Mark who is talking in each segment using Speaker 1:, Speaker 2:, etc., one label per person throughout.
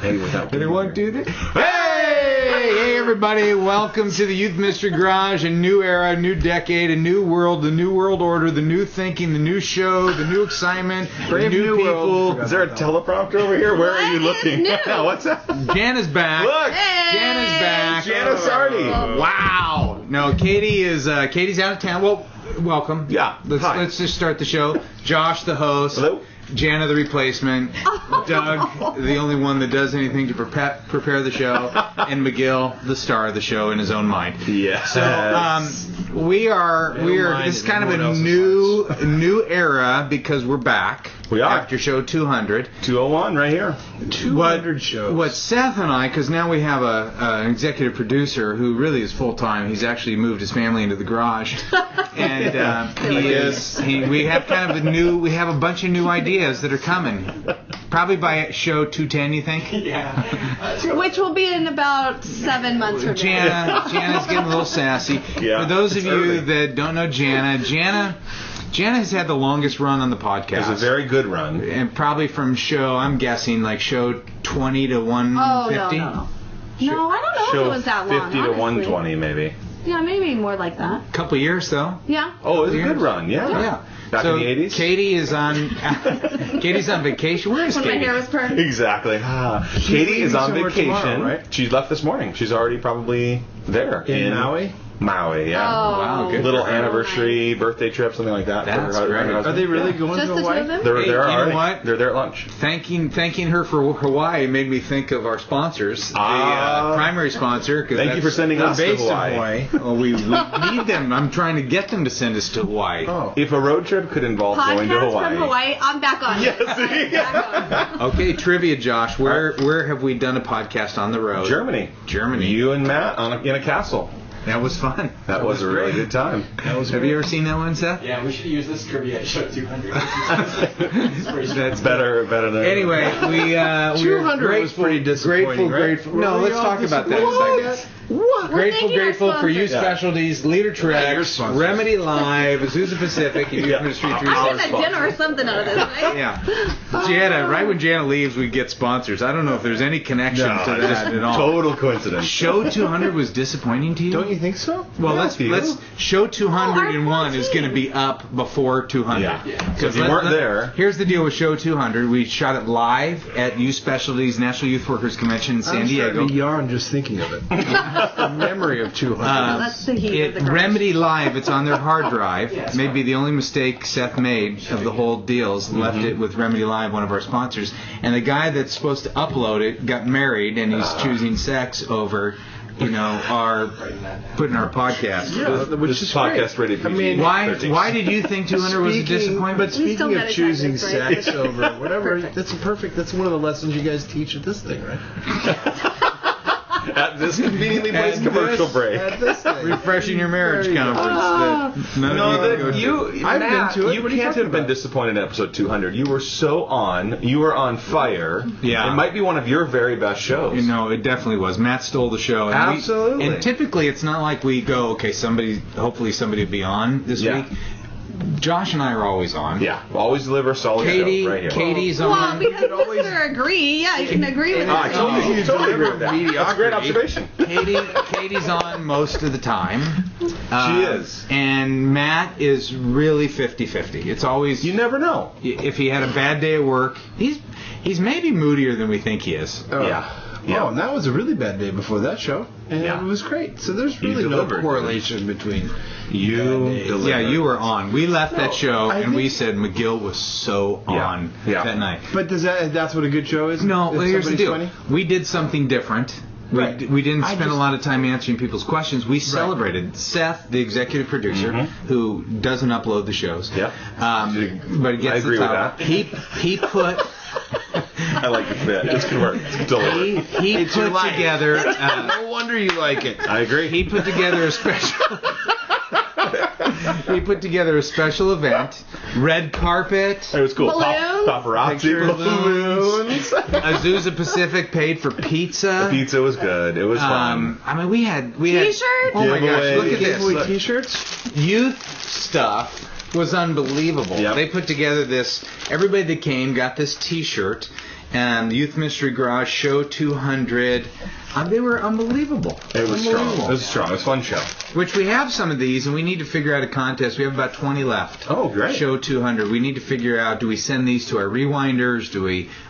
Speaker 1: Hey, without
Speaker 2: Anyone do that? Hey, everybody! Welcome to the Youth Mystery Garage. A new era, a new decade, a new world, the new world order, the new thinking, the new show, the new excitement, the new people.
Speaker 1: Is there a teleprompter over here? Where are you looking? What's that?
Speaker 2: Jana's back.
Speaker 1: Look,
Speaker 2: Jana's back.
Speaker 1: Jana Sarti.
Speaker 2: Wow. No, Katie's out of town. Well, welcome.
Speaker 1: Yeah.
Speaker 2: Let's just start the show. Josh, the host.
Speaker 1: Hello.
Speaker 2: Jana, the replacement. Doug, the only one that does anything to prepare the show. And McGill, the star of the show in his own mind.
Speaker 1: Yeah.
Speaker 2: So we are. This is kind of a new era because we're back.
Speaker 1: We are.
Speaker 2: After show 200.
Speaker 1: 201 right here.
Speaker 3: 200 shows.
Speaker 2: What Seth and I, because now we have an executive producer who really is full time. He's actually moved his family into the garage, and we have kind of we have a bunch of new ideas that are coming. Probably by show 210, you think?
Speaker 4: Yeah. Which will be in about 7 months from now.
Speaker 2: Jana's getting a little sassy.
Speaker 1: Yeah,
Speaker 2: For those of you
Speaker 1: early.
Speaker 2: that don't know Jana has had the longest run on the podcast.
Speaker 1: It was a very good run.
Speaker 2: And probably from show, I'm guessing, like show 20 to 150.
Speaker 4: No, I don't know if it was that long.
Speaker 1: 50 to
Speaker 4: honestly.
Speaker 1: 120, maybe.
Speaker 4: Yeah, maybe more like that.
Speaker 2: Couple years, though.
Speaker 4: Yeah.
Speaker 1: Oh, it was a good run, yeah.
Speaker 2: Yeah.
Speaker 1: Back
Speaker 2: so
Speaker 1: in the 80s?
Speaker 2: Katie's on vacation. Where is
Speaker 4: When
Speaker 2: Katie?
Speaker 4: my hair was permed.
Speaker 1: Exactly. Katie is on
Speaker 3: somewhere
Speaker 1: vacation.
Speaker 3: tomorrow, right?
Speaker 1: She left this morning. She's already probably there.
Speaker 3: In Maui?
Speaker 1: Maui, yeah.
Speaker 4: Oh.
Speaker 2: Wow, good.
Speaker 1: Little
Speaker 2: for her.
Speaker 1: anniversary, birthday trip, something like that.
Speaker 2: That's
Speaker 1: for her
Speaker 2: great.
Speaker 1: husband.
Speaker 3: Are they really going
Speaker 4: Just
Speaker 3: to
Speaker 4: the two
Speaker 3: Hawaii?
Speaker 4: of them?
Speaker 1: They're
Speaker 2: Hey,
Speaker 1: there
Speaker 2: you know
Speaker 1: already.
Speaker 2: what?
Speaker 1: They're there at lunch.
Speaker 2: Thanking her for Hawaii made me think of our sponsors. The
Speaker 1: Ah.
Speaker 2: primary sponsor.
Speaker 1: Thank you for sending us to
Speaker 3: Based in
Speaker 1: Hawaii.
Speaker 3: Hawaii.
Speaker 2: Well, we need them. I'm trying to get them to send us to Hawaii.
Speaker 3: Oh.
Speaker 1: If a road trip could involve going to
Speaker 4: Podcast
Speaker 1: Hawaii.
Speaker 4: from Hawaii. I'm back on.
Speaker 1: Yes.
Speaker 4: Back on.
Speaker 2: Okay, trivia, Josh. Where have we done a podcast on the road?
Speaker 1: Germany. You and Matt in a castle.
Speaker 2: That was fun.
Speaker 1: That was a really good time.
Speaker 2: Have you ever seen that one, Seth?
Speaker 5: Yeah, we should use this trivia at show 200.
Speaker 1: That's better than.
Speaker 2: Anyway, we
Speaker 3: 200 was pretty disappointing, right?
Speaker 2: grateful. No, let's talk about that in a second.
Speaker 4: What?
Speaker 2: Grateful for you
Speaker 1: Yeah.
Speaker 2: specialties, Leader
Speaker 3: your
Speaker 2: Trek,
Speaker 3: sponsors.
Speaker 2: Remedy Live, Azusa Pacific, and Youth Ministry
Speaker 4: I
Speaker 2: 360.
Speaker 4: get a dinner or something out of this, right?
Speaker 2: Yeah. Jana, right when Jana leaves, we get sponsors. I don't know if there's any connection to that at all.
Speaker 1: Total coincidence.
Speaker 2: Show 200 was disappointing to you?
Speaker 3: Don't you think so?
Speaker 2: Well,
Speaker 1: Yeah,
Speaker 2: let's
Speaker 1: to you.
Speaker 2: show 201 is
Speaker 4: 14.
Speaker 2: going to be up before 200.
Speaker 1: Yeah.
Speaker 2: Because
Speaker 1: So if you weren't there.
Speaker 2: Here's the deal with show 200. We shot it live at Youth Specialties National Youth Workers Convention in San
Speaker 3: I'm
Speaker 2: Diego.
Speaker 3: starting to yawn just thinking of it. The memory of 200.
Speaker 4: That's the heat of the garage.
Speaker 2: Remedy Live, it's on their hard drive. Maybe the only mistake Seth made of the whole deal is left it with Remedy Live, one of our sponsors. And the guy that's supposed to upload it got married, and he's choosing sex over, our putting our podcast.
Speaker 3: Yeah, which
Speaker 1: This
Speaker 3: is
Speaker 1: podcast
Speaker 3: great.
Speaker 1: rated
Speaker 3: I mean,
Speaker 1: PG-13.
Speaker 2: Why did you think 200 was a disappointment?
Speaker 3: But
Speaker 4: We still
Speaker 3: speaking
Speaker 4: gotta
Speaker 3: of
Speaker 4: check
Speaker 3: choosing
Speaker 4: this, right?
Speaker 3: sex over whatever,
Speaker 4: Perfect.
Speaker 3: that's one of the lessons you guys teach at this thing, right?
Speaker 1: At this conveniently placed commercial break.
Speaker 3: At this thing.
Speaker 2: Refreshing your marriage
Speaker 3: There you go.
Speaker 2: conference. That none
Speaker 1: No,
Speaker 2: of you
Speaker 1: that
Speaker 2: go to.
Speaker 1: you,
Speaker 3: I've
Speaker 1: Matt,
Speaker 3: been to it.
Speaker 1: you
Speaker 3: What are you
Speaker 1: can't
Speaker 3: talking
Speaker 1: have been
Speaker 3: about?
Speaker 1: disappointed in episode 200. You were so on. You were on fire.
Speaker 2: Yeah.
Speaker 1: It might be one of your very best shows.
Speaker 2: It definitely was. Matt stole the show. And
Speaker 3: Absolutely.
Speaker 2: and typically, it's not like we go, okay, hopefully somebody will be on this
Speaker 1: Yeah.
Speaker 2: week. Josh and I are always on.
Speaker 1: Yeah. Always deliver a solid show right here.
Speaker 2: Katie's
Speaker 4: Well,
Speaker 2: on.
Speaker 4: because Mr. Agree, yeah, you can agree with
Speaker 1: I
Speaker 4: it.
Speaker 1: totally agree with that. That's a great observation.
Speaker 2: Katie's on most of the time.
Speaker 1: She is.
Speaker 2: And Matt is really 50-50. It's always,
Speaker 1: You never know.
Speaker 2: if he had a bad day at work, he's maybe moodier than we think he is.
Speaker 3: Oh.
Speaker 1: Yeah.
Speaker 3: Oh, and that was a really bad day before that show, and
Speaker 1: Yeah.
Speaker 3: it was great. So there's really no
Speaker 1: delivered.
Speaker 3: correlation between
Speaker 1: You
Speaker 3: bad days.
Speaker 1: delivered.
Speaker 2: Yeah, you were on. We left that show,
Speaker 3: I
Speaker 2: and we
Speaker 3: think-
Speaker 2: said McGill was so
Speaker 1: Yeah.
Speaker 2: on
Speaker 1: Yeah.
Speaker 2: that night.
Speaker 3: But that's what a good show is?
Speaker 2: No,
Speaker 3: If
Speaker 2: well, here's the
Speaker 3: somebody's
Speaker 2: deal.
Speaker 3: funny?
Speaker 2: We did something different.
Speaker 3: Right.
Speaker 2: We didn't
Speaker 3: I
Speaker 2: spend a
Speaker 3: just-
Speaker 2: lot of time answering people's questions. We celebrated Seth, the executive producer, who doesn't upload the shows.
Speaker 1: Yeah.
Speaker 2: But it gets
Speaker 1: I agree
Speaker 2: the
Speaker 1: with
Speaker 2: title.
Speaker 1: that.
Speaker 2: He put
Speaker 1: I like the fit. It's good work. It's delivered.
Speaker 2: he put
Speaker 3: life.
Speaker 2: together.
Speaker 3: No wonder you like it.
Speaker 1: I agree.
Speaker 2: He put together a special. He put together a special event, red carpet.
Speaker 1: It was cool.
Speaker 4: Balloons?
Speaker 1: Paparazzi
Speaker 2: Picture
Speaker 1: balloons.
Speaker 2: Azusa Pacific paid for pizza.
Speaker 1: The pizza was good. It was fun.
Speaker 2: I mean, we had
Speaker 4: T-shirts?
Speaker 2: Oh my gosh,
Speaker 1: Giveaway.
Speaker 2: look at this.
Speaker 3: Giveaway
Speaker 2: Look.
Speaker 3: T-shirts?
Speaker 2: Youth stuff was unbelievable.
Speaker 1: Yep.
Speaker 2: They put together this. Everybody that came got this T-shirt, and the Youth Ministry Garage Show 200. They were unbelievable.
Speaker 1: It was strong. It was strong. It was a fun show.
Speaker 2: Which we have some of these, and we need to figure out a contest. We have about 20 left.
Speaker 1: Oh, great.
Speaker 2: Show 200. We need to figure out, do we send these to our rewinders?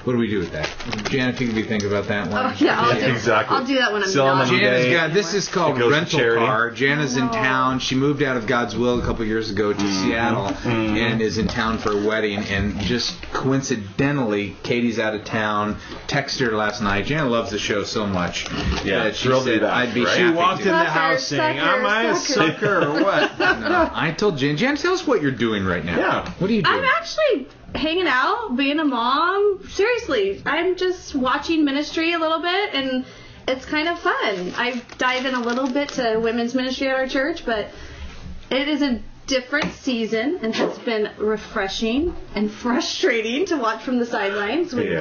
Speaker 2: What do we do with that? Jan, if you could think about that one.
Speaker 4: Oh, yeah, I'll do that when I'm done.
Speaker 2: This is called Rental Car. Jana's in town. She moved out of God's will a couple years ago to Seattle and is in town for a wedding. And just coincidentally, Katie's out of town. Texted her last night. Jana loves the show so much that she said I'd be happy.
Speaker 3: She walked in the house saying, "Am I a sucker or what?"
Speaker 2: No, I told Jan. Jan, tell us what you're doing right now.
Speaker 1: Yeah.
Speaker 2: What are you doing?
Speaker 4: I'm actually hanging out, being a mom. Seriously, I'm just watching ministry a little bit, and it's kind of fun. I dive in a little bit to women's ministry at our church, but it is a different season and has been refreshing and frustrating to watch from the sidelines. You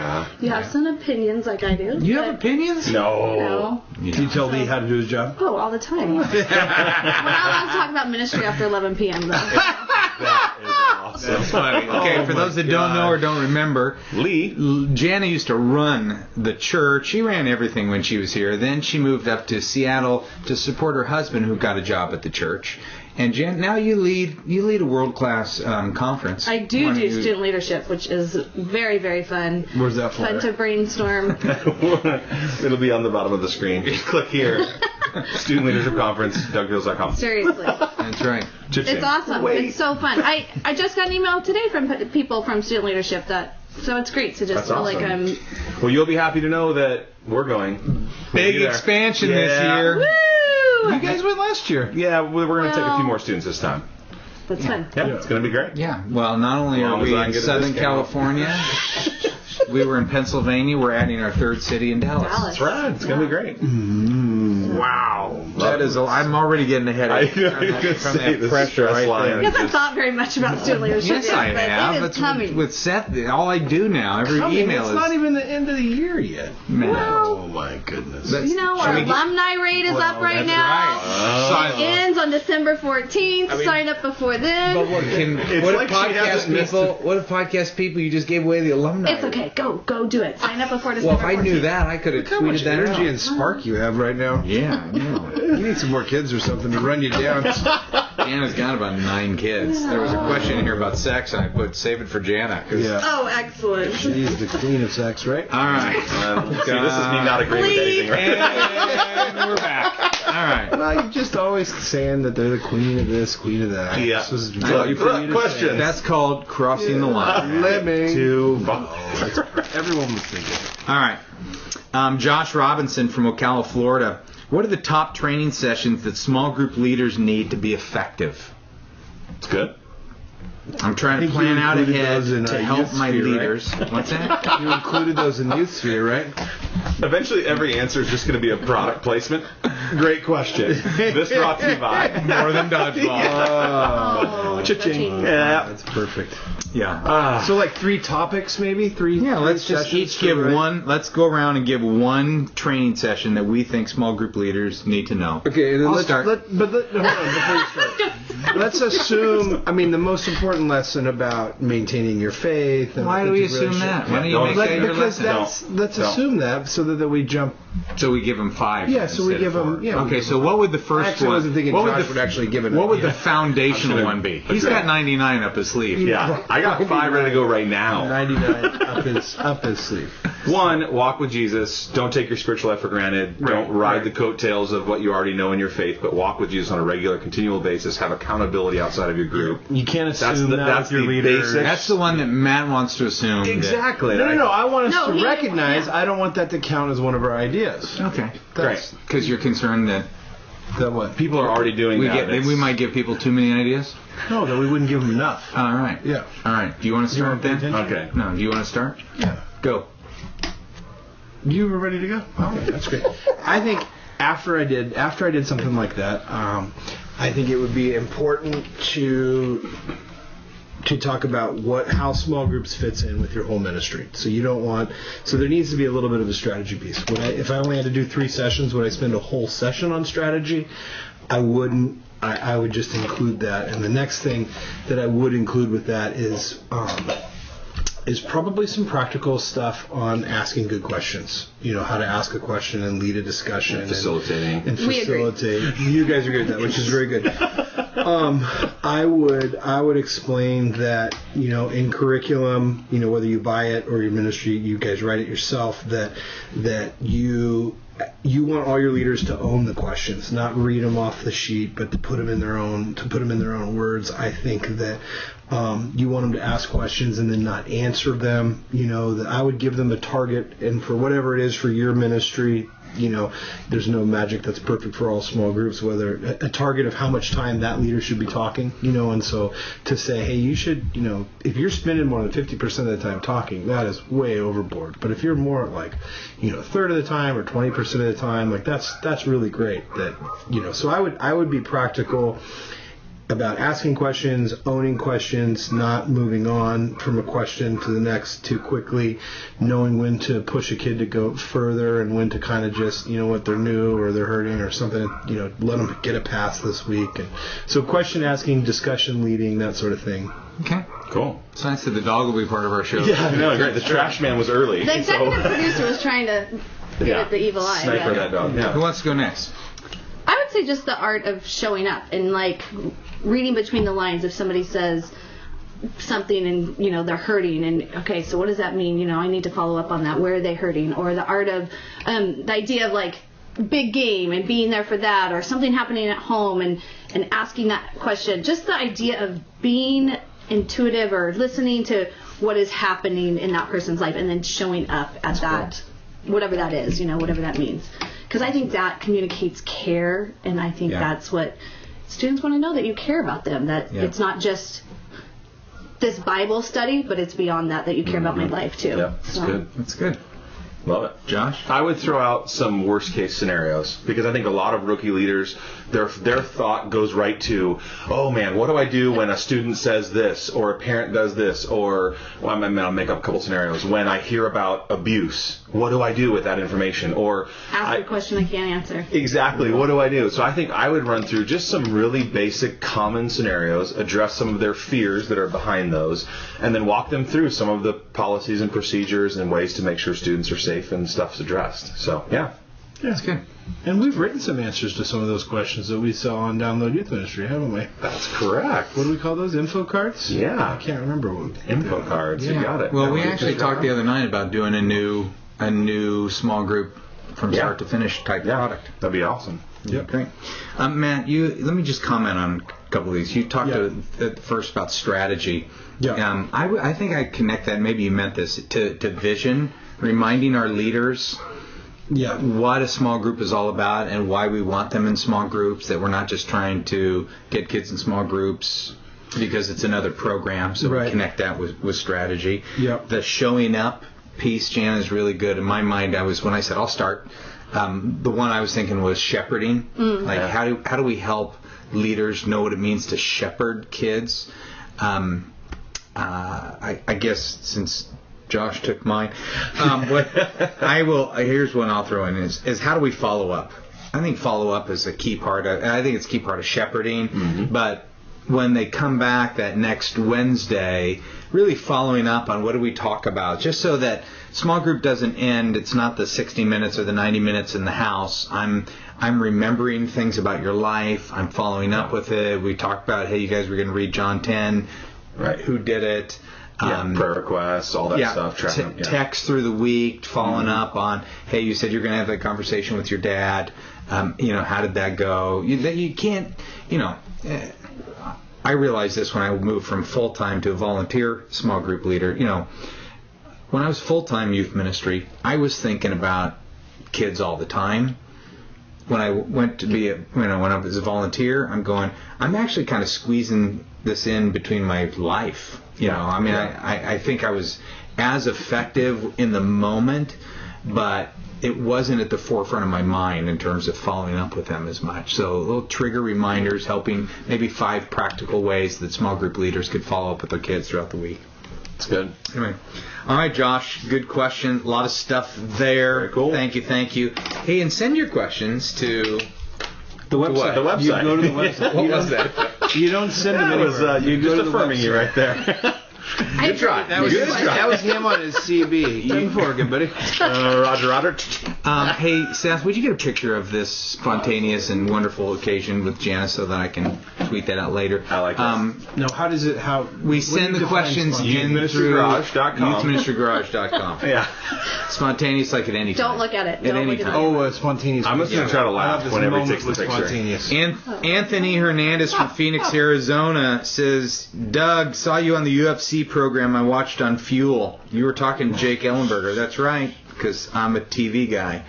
Speaker 4: have some opinions like I do.
Speaker 2: You have opinions?
Speaker 4: No.
Speaker 3: Can you tell Lee how to do his job?
Speaker 4: Oh, all the time. We're not allowed to talk about ministry after 11 p.m. though.
Speaker 1: That is awesome.
Speaker 2: That's funny. Okay, for those that don't know or don't remember, Jana used to run the church. She ran everything when she was here. Then she moved up to Seattle to support her husband, who got a job at the church. And Jan, now you lead a world-class conference.
Speaker 4: I do student leadership, which is very, very fun.
Speaker 3: Where's that for?
Speaker 4: Fun to brainstorm.
Speaker 1: It'll be on the bottom of the screen. Click here. Student Leadership Conference, DougGills.com.
Speaker 4: Seriously.
Speaker 2: That's right.
Speaker 4: It's awesome. It's so fun. I just got an email today from people from student leadership so it's great to just feel like I'm...
Speaker 1: Well, you'll be happy to know that we're going.
Speaker 2: Big expansion this year.
Speaker 4: Woo!
Speaker 3: You guys went last year.
Speaker 1: Yeah, we're going to take a few more students this time.
Speaker 4: That's fun.
Speaker 1: Yeah, it's going to be great.
Speaker 2: Yeah. Well, not only are we in Southern California, we were in Pennsylvania. We're adding our third city in Dallas.
Speaker 1: That's right. It's going to be great. Wow.
Speaker 2: That is. I'm already getting a headache from that pressure right there.
Speaker 4: I guess I thought very much about student leadership.
Speaker 2: Yes, I have.
Speaker 4: It is coming.
Speaker 2: With Seth, all I do now, every email
Speaker 3: it's
Speaker 2: is...
Speaker 3: not even the end of the year yet.
Speaker 2: Man.
Speaker 3: Oh, my goodness.
Speaker 4: Our alumni rate is up right now.
Speaker 2: Right.
Speaker 4: It ends on December 14th. Sign up before then.
Speaker 2: But what if podcast people, you just gave away the alumni?
Speaker 4: It's okay. Go do it. Sign up before December 14th.
Speaker 2: Well, if I knew that, I could have
Speaker 3: How much
Speaker 2: tweeted that
Speaker 3: energy
Speaker 2: out.
Speaker 3: and spark you have right now.
Speaker 2: Yeah, I know.
Speaker 3: You need some more kids or something to run you down.
Speaker 2: Jana's got about 9 kids. There was a question here about sex, and I put save it for Jana.
Speaker 3: Yeah.
Speaker 4: Oh, excellent.
Speaker 3: She's the queen of sex, right?
Speaker 2: All right.
Speaker 1: See, this is me not agreeing with anything, right?
Speaker 2: And we're back. All right.
Speaker 3: Well, you're just always saying that they're the queen of this, queen of that.
Speaker 1: Yeah.
Speaker 3: This is value for you to
Speaker 1: Questions.
Speaker 3: say.
Speaker 2: That's called crossing the line.
Speaker 3: Living.
Speaker 1: To
Speaker 3: Everyone was thinking.
Speaker 2: All right. Josh Robinson from Ocala, Florida. What are the top training sessions that small group leaders need to be effective?
Speaker 1: It's good.
Speaker 2: I'm trying to plan out ahead
Speaker 3: those in
Speaker 2: to
Speaker 3: our
Speaker 2: help
Speaker 3: youth
Speaker 2: my
Speaker 3: sphere, right?
Speaker 2: leaders. What's that?
Speaker 3: You included those in youth sphere, right?
Speaker 1: Eventually, every answer is just going to be a product placement. Great question. This brought to you by
Speaker 2: More Than Dodgeball.
Speaker 3: Cha-ching.
Speaker 1: Yeah.
Speaker 3: That's perfect.
Speaker 2: Yeah.
Speaker 3: So like 3 topics, maybe?
Speaker 2: Yeah, let's just each give one. Let's go around and give one training session that we think small group leaders need to know.
Speaker 3: Okay, and then
Speaker 2: I'll start.
Speaker 3: hold on, before you start. Let's assume, the most important lesson about maintaining your faith. And
Speaker 2: Why do we assume that? Why don't you make that your
Speaker 3: because
Speaker 2: lesson?
Speaker 3: let's assume that so that we jump.
Speaker 2: So we give them 5.
Speaker 3: Yeah, so we
Speaker 2: instead
Speaker 3: give
Speaker 2: of 4.
Speaker 3: them. Yeah.
Speaker 2: Okay, so what would the
Speaker 3: I
Speaker 2: first
Speaker 3: actually
Speaker 2: one?
Speaker 3: wasn't thinking
Speaker 2: what
Speaker 3: Josh
Speaker 2: would
Speaker 3: would actually give it.
Speaker 2: What would the foundational one be? He's got 99 up his sleeve.
Speaker 1: Yeah, I got 5 ready to go right now.
Speaker 3: 99 up his sleeve.
Speaker 1: 1, walk with Jesus. Don't take your spiritual life for granted. Don't ride the coattails of what you already know in your faith, but walk with Jesus on a regular, continual basis. Have accountability outside of your group.
Speaker 3: You can't assume
Speaker 1: that's
Speaker 3: your
Speaker 1: the
Speaker 3: leader.
Speaker 1: basics.
Speaker 2: That's the one that Matt wants to assume.
Speaker 1: Exactly.
Speaker 3: No. I want us
Speaker 4: he
Speaker 3: to recognize.
Speaker 4: yeah.
Speaker 3: I don't want that to count as one of our ideas.
Speaker 2: Okay.
Speaker 1: Great.
Speaker 2: Because you're concerned that
Speaker 3: That what?
Speaker 1: People are already doing that.
Speaker 2: we might give people too many ideas.
Speaker 3: No, that we wouldn't give them enough.
Speaker 2: All right.
Speaker 3: Yeah.
Speaker 2: All right. Do you want to start
Speaker 3: pay
Speaker 2: then?
Speaker 3: attention?
Speaker 1: Okay.
Speaker 2: No. Do you want to start?
Speaker 3: Yeah.
Speaker 2: Go.
Speaker 3: You were ready to go? Okay, that's great. I think after I did something like that, I think it would be important to talk about how small groups fits in with your whole ministry. So there needs to be a little bit of a strategy piece. If I only had to do 3 sessions, would I spend a whole session on strategy? I wouldn't. I would just include that. And the next thing that I would include with that is is probably some practical stuff on asking good questions. How to ask a question and lead a discussion. And facilitate. You guys agree with that, which is very good. I would explain that, in curriculum, whether you buy it or your ministry, you guys write it yourself, that you want all your leaders to own the questions, not read them off the sheet, but to put them in their own words. I think that you want them to ask questions and then not answer them. That I would give them a target, and for whatever it is for your ministry, there's no magic that's perfect for all small groups, whether a target of how much time that leader should be talking, and so to say, hey, you should, if you're spending more than 50% of the time talking, that is way overboard. But if you're more like, a third of the time or 20% of the time, like that's really great. So I would be practical about asking questions, owning questions, not moving on from a question to the next too quickly, knowing when to push a kid to go further and when to kind of just, what they're new or they're hurting or something, let them get a pass this week. And so question asking, discussion leading, that sort of thing.
Speaker 2: Okay.
Speaker 1: Cool.
Speaker 2: It's nice that the dog will be part of our show.
Speaker 1: Yeah, no, great. The trash man was early.
Speaker 4: The executive producer was trying to get the evil eye.
Speaker 1: Sniper that dog. Yeah.
Speaker 2: Who wants to go next?
Speaker 4: I would say just the art of showing up and reading between the lines. If somebody says something and they're hurting, and okay, so what does that mean? I need to follow up on that. Where are they hurting? Or the art of the idea of big game and being there for that, or something happening at home and asking that question. Just the idea of being intuitive or listening to what is happening in that person's life and then showing up at that, whatever that is, whatever that means. Because I think that communicates care, and I think that's what students want to know, that you care about them, that it's not just this Bible study, but it's beyond that you care about my life too.
Speaker 1: Yeah, that's good.
Speaker 2: That's good.
Speaker 1: Love it.
Speaker 2: Josh?
Speaker 1: I would throw out some worst case scenarios, because I think a lot of rookie leaders, their thought goes right to, oh man, what do I do when a student says this, or a parent does this, or I'll make up a couple scenarios. When I hear about abuse, what do I do with that information? Or
Speaker 4: ask a question I can't answer.
Speaker 1: Exactly. What do I do? So I think I would run through just some really basic common scenarios, address some of their fears that are behind those, and then walk them through some of the policies and procedures and ways to make sure students are safe and stuff's addressed. So, yeah.
Speaker 2: That's good.
Speaker 3: And we've written some answers to some of those questions that we saw on Download Youth Ministry, haven't we?
Speaker 1: That's correct.
Speaker 3: What do we call those? Info cards?
Speaker 1: Yeah.
Speaker 3: I can't remember what.
Speaker 1: Info cards.
Speaker 2: Yeah.
Speaker 1: You got it.
Speaker 2: Well, we actually talked the other night about doing a new small group from start to finish type product.
Speaker 1: That'd be awesome.
Speaker 2: Yep. Great. Matt, let me just comment on a couple of these. You talked at first about strategy.
Speaker 3: Yeah.
Speaker 2: I think I connect that, maybe you meant this, to vision, reminding our leaders what a small group is all about and why we want them in small groups, that we're not just trying to get kids in small groups because it's another program, so we connect that with strategy.
Speaker 3: Yep.
Speaker 2: The showing up piece, Jana, is really good. In my mind, when I said I'll start, the one I was thinking was shepherding. How do we help leaders know what it means to shepherd kids? I guess since Josh took mine, here's one I'll throw in is how do we follow up? I think follow up is a key part of, and I think it's a key part of shepherding, but when they come back that next Wednesday, really following up on what do we talk about, just so that small group doesn't end. It's not the 60 minutes or the 90 minutes in the house. I'm remembering things about your life. I'm following up with it. We talked about, hey, you guys were going to read John 10. Right. Who did it?
Speaker 1: Prayer requests, all that stuff.
Speaker 2: Text through the week, following up on, hey, you said you're going to have that conversation with your dad. How did that go? You can't, I realized this when I moved from full-time to a volunteer small group leader. When I was full-time youth ministry, I was thinking about kids all the time. When I went to be when I was a volunteer, I'm actually kind of squeezing this in between my life. I think I was as effective in the moment, but it wasn't at the forefront of my mind in terms of following up with them as much. So little trigger reminders, helping, maybe 5 practical ways that small group leaders could follow up with their kids throughout the week.
Speaker 1: That's good.
Speaker 2: Anyway. All right, Josh, good question. A lot of stuff there.
Speaker 1: Very cool.
Speaker 2: Thank you. Hey, and send your questions to
Speaker 3: the website.
Speaker 1: The website.
Speaker 3: You go to the website.
Speaker 2: What was that?
Speaker 3: You don't send them anywhere.
Speaker 1: You go just affirming you right there. Good try.
Speaker 3: That was him on his CB. 10-4, good buddy.
Speaker 1: Roger.
Speaker 2: Hey, Seth, would you get a picture of this spontaneous and wonderful occasion with Jana so that I can tweet that out later?
Speaker 1: I like that.
Speaker 3: No, how does it?
Speaker 2: We send the questions in through youthministrygarage.com.
Speaker 1: Yeah.
Speaker 2: Spontaneous like at any time.
Speaker 4: Don't look at it.
Speaker 2: At
Speaker 4: Don't
Speaker 2: any
Speaker 4: look at
Speaker 2: time.
Speaker 4: it.
Speaker 3: Spontaneous.
Speaker 1: I'm just going to try to
Speaker 3: I
Speaker 1: laugh
Speaker 3: love this
Speaker 1: whenever he
Speaker 3: moment
Speaker 1: takes the
Speaker 3: with
Speaker 1: picture.
Speaker 3: spontaneous.
Speaker 2: Anthony Hernandez from Phoenix, Arizona says, Doug, saw you on the UFC program I watched on Fuel. You were talking to Jake Ellenberger. That's right, because I'm a TV guy.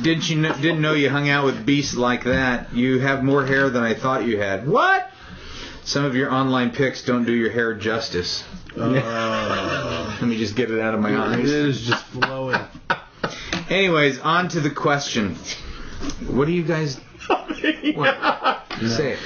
Speaker 2: Didn't know you hung out with beasts like that. You have more hair than I thought you had. What? Some of your online pics don't do your hair justice. Let me just get it out of my eyes.
Speaker 3: It is just flowing.
Speaker 2: Anyways, on to the question. What do you guys... What? Say it.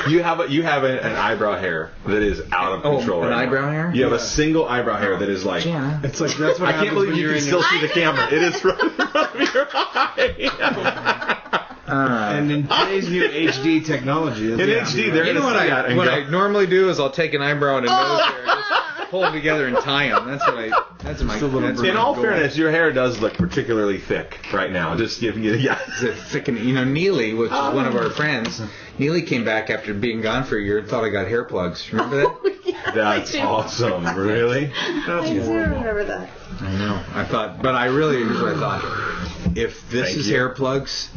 Speaker 1: You have an eyebrow hair that is out of control
Speaker 2: an
Speaker 1: right now.
Speaker 2: eyebrow hair?
Speaker 1: You have a single eyebrow hair that is like...
Speaker 2: Jana.
Speaker 3: It's like that's what
Speaker 1: I can't believe you can still see the camera. It is right in front of your eye.
Speaker 3: And in today's new HD technology,
Speaker 1: In HD, they're
Speaker 2: You know
Speaker 1: going to see that and
Speaker 2: what
Speaker 1: go,
Speaker 2: I normally do is I'll take an eyebrow and a nose hair, just pull them together and tie them. That's my
Speaker 1: in all fairness, your hair does look particularly thick right now. Just giving you,
Speaker 2: It's a thicken. Neely, which is one of our friends, Neely came back after being gone for a year and thought I got hair plugs. Remember that?
Speaker 1: That's awesome. Really?
Speaker 4: I do remember that.
Speaker 2: I know. I thought, but here's what I thought. If this
Speaker 1: Thank
Speaker 2: is
Speaker 1: you.
Speaker 2: hair plugs,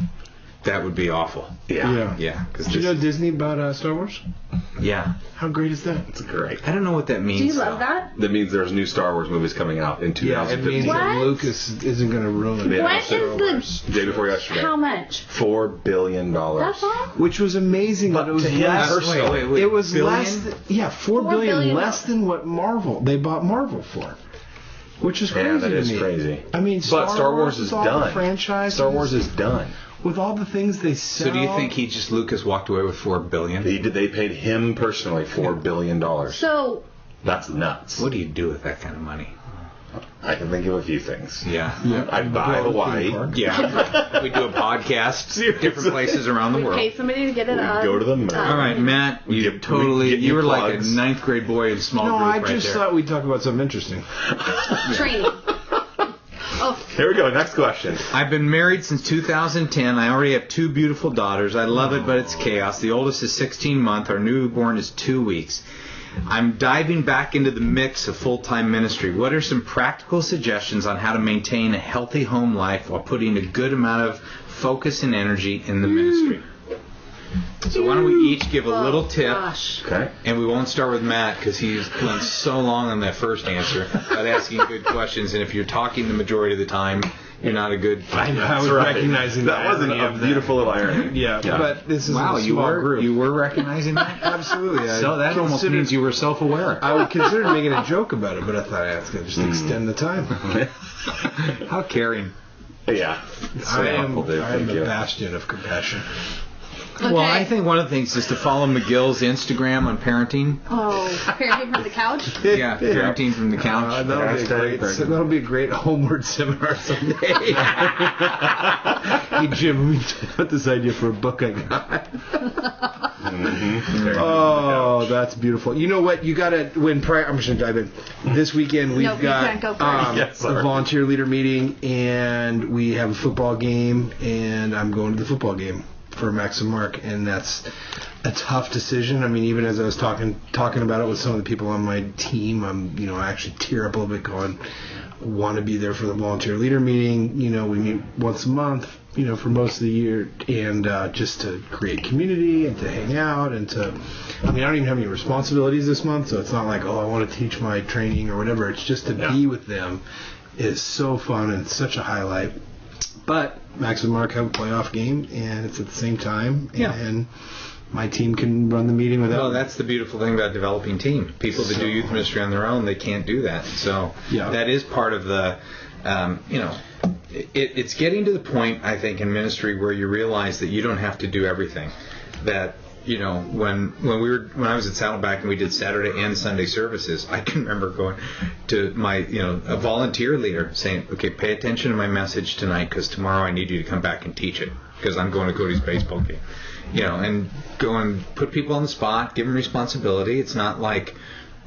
Speaker 2: that would be awful.
Speaker 1: Yeah.
Speaker 2: Yeah.
Speaker 3: Did you know Disney bought Star Wars?
Speaker 2: Yeah.
Speaker 3: How great is that?
Speaker 1: It's great.
Speaker 2: I don't know what that means.
Speaker 4: Do you love that?
Speaker 1: That means there's new Star Wars movies coming out in
Speaker 3: It
Speaker 1: 2015.
Speaker 3: means
Speaker 4: What?
Speaker 3: that Lucas isn't going to ruin it.
Speaker 1: Yeah.
Speaker 4: What
Speaker 1: Star
Speaker 4: is
Speaker 1: Day before yesterday.
Speaker 4: How much?
Speaker 1: $4 billion.
Speaker 4: That's all?
Speaker 3: Which was amazing.
Speaker 1: But
Speaker 3: But it was
Speaker 1: to him
Speaker 3: less.
Speaker 1: personally-
Speaker 2: Wait,
Speaker 3: It was
Speaker 2: billion?
Speaker 3: less. $4
Speaker 4: $4
Speaker 3: billion
Speaker 4: billion.
Speaker 3: less than what they bought Marvel for. Which is crazy.
Speaker 1: Yeah, that
Speaker 3: to
Speaker 1: is
Speaker 3: me.
Speaker 1: crazy.
Speaker 3: I mean,
Speaker 1: But Star Wars is
Speaker 3: with all
Speaker 1: done.
Speaker 3: The franchise.
Speaker 1: Star Wars is done.
Speaker 3: with all the things they sell.
Speaker 2: So do you think Lucas walked away with $4 billion?
Speaker 1: They paid him personally $4 billion.
Speaker 4: So
Speaker 1: That's nuts.
Speaker 2: What do you do with that kind of money?
Speaker 1: I can think of a few things.
Speaker 2: Yeah.
Speaker 1: I'd buy Hawaii.
Speaker 2: Yeah. We do a podcast, different places around the
Speaker 4: we
Speaker 2: world.
Speaker 4: pay somebody to get it
Speaker 1: We
Speaker 4: on.
Speaker 1: go to the moon.
Speaker 2: All right, Matt,
Speaker 1: We
Speaker 2: you
Speaker 1: get you
Speaker 2: were like a
Speaker 1: plugs.
Speaker 2: 9th grade boy in small
Speaker 3: No,
Speaker 2: group
Speaker 3: I
Speaker 2: right
Speaker 3: just
Speaker 2: there.
Speaker 3: thought we'd talk about something interesting.
Speaker 4: Training. Oh,
Speaker 1: Here we go. Next question.
Speaker 2: I've been married since 2010. I already have 2 beautiful daughters. I love it, but it's chaos. The oldest is 16 months. Our newborn is 2 weeks. I'm diving back into the mix of full-time ministry. What are some practical suggestions on how to maintain a healthy home life while putting a good amount of focus and energy in the ministry? So why don't we each give a little tip,
Speaker 4: gosh.
Speaker 1: Okay.
Speaker 2: and we won't start with Matt because he's went so long on that first answer about asking good questions, and if you're talking the majority of the time, you're not a good...
Speaker 3: I was
Speaker 1: Right.
Speaker 3: recognizing
Speaker 1: that wasn't
Speaker 3: irony
Speaker 1: a
Speaker 3: of that.
Speaker 1: beautiful little irony.
Speaker 3: Yeah, but this is
Speaker 2: Wow,
Speaker 3: a
Speaker 2: you
Speaker 3: small
Speaker 2: were
Speaker 3: group.
Speaker 2: you were recognizing that?
Speaker 3: Absolutely. I
Speaker 2: So that almost
Speaker 3: considered-
Speaker 2: means you were self-aware.
Speaker 3: I would consider making a joke about it, but I thought I was going to just extend the time.
Speaker 2: How caring.
Speaker 1: Yeah. So
Speaker 3: I am
Speaker 1: helpful, Dave.
Speaker 3: the
Speaker 1: Thank you.
Speaker 3: bastion of compassion.
Speaker 4: Okay.
Speaker 2: Well, I think one of the things is to follow McGill's Instagram on parenting.
Speaker 4: Oh, parenting from the couch?
Speaker 2: Yeah, parenting from the couch.
Speaker 3: That'll be a great homeward seminar someday. Hey Jim, let me put this idea for a book I got. Oh, that's beautiful. You know what? You gotta I'm just gonna dive in. This weekend we've
Speaker 4: Nope, you
Speaker 3: got
Speaker 4: can't go first.
Speaker 1: Yes,
Speaker 3: a
Speaker 1: sorry.
Speaker 3: volunteer leader meeting, and we have a football game, and I'm going to the football game for Max and Mark, and that's a tough decision. I mean, even as I was talking about it with some of the people on my team, I actually tear up a little bit going, want to be there for the volunteer leader meeting. We meet once a month, for most of the year, and just to create community and to hang out and I don't even have any responsibilities this month, so it's not like, I want to teach my training or whatever. It's just to be with them is so fun and such a highlight. But Max and Mark have a playoff game, and it's at the same time, and my team can run the meeting without.
Speaker 2: Well, that's the beautiful thing about developing team. People that do youth ministry on their own, they can't do that. So that is part of the, it's getting to the point, I think, in ministry where you realize that you don't have to do everything. That you know, when I was at Saddleback and we did Saturday and Sunday services, I can remember going to my, you know, a volunteer leader saying, okay, pay attention to my message tonight because tomorrow I need you to come back and teach it because I'm going to Cody's baseball game. You know, and go and put people on the spot, give them responsibility. It's not like,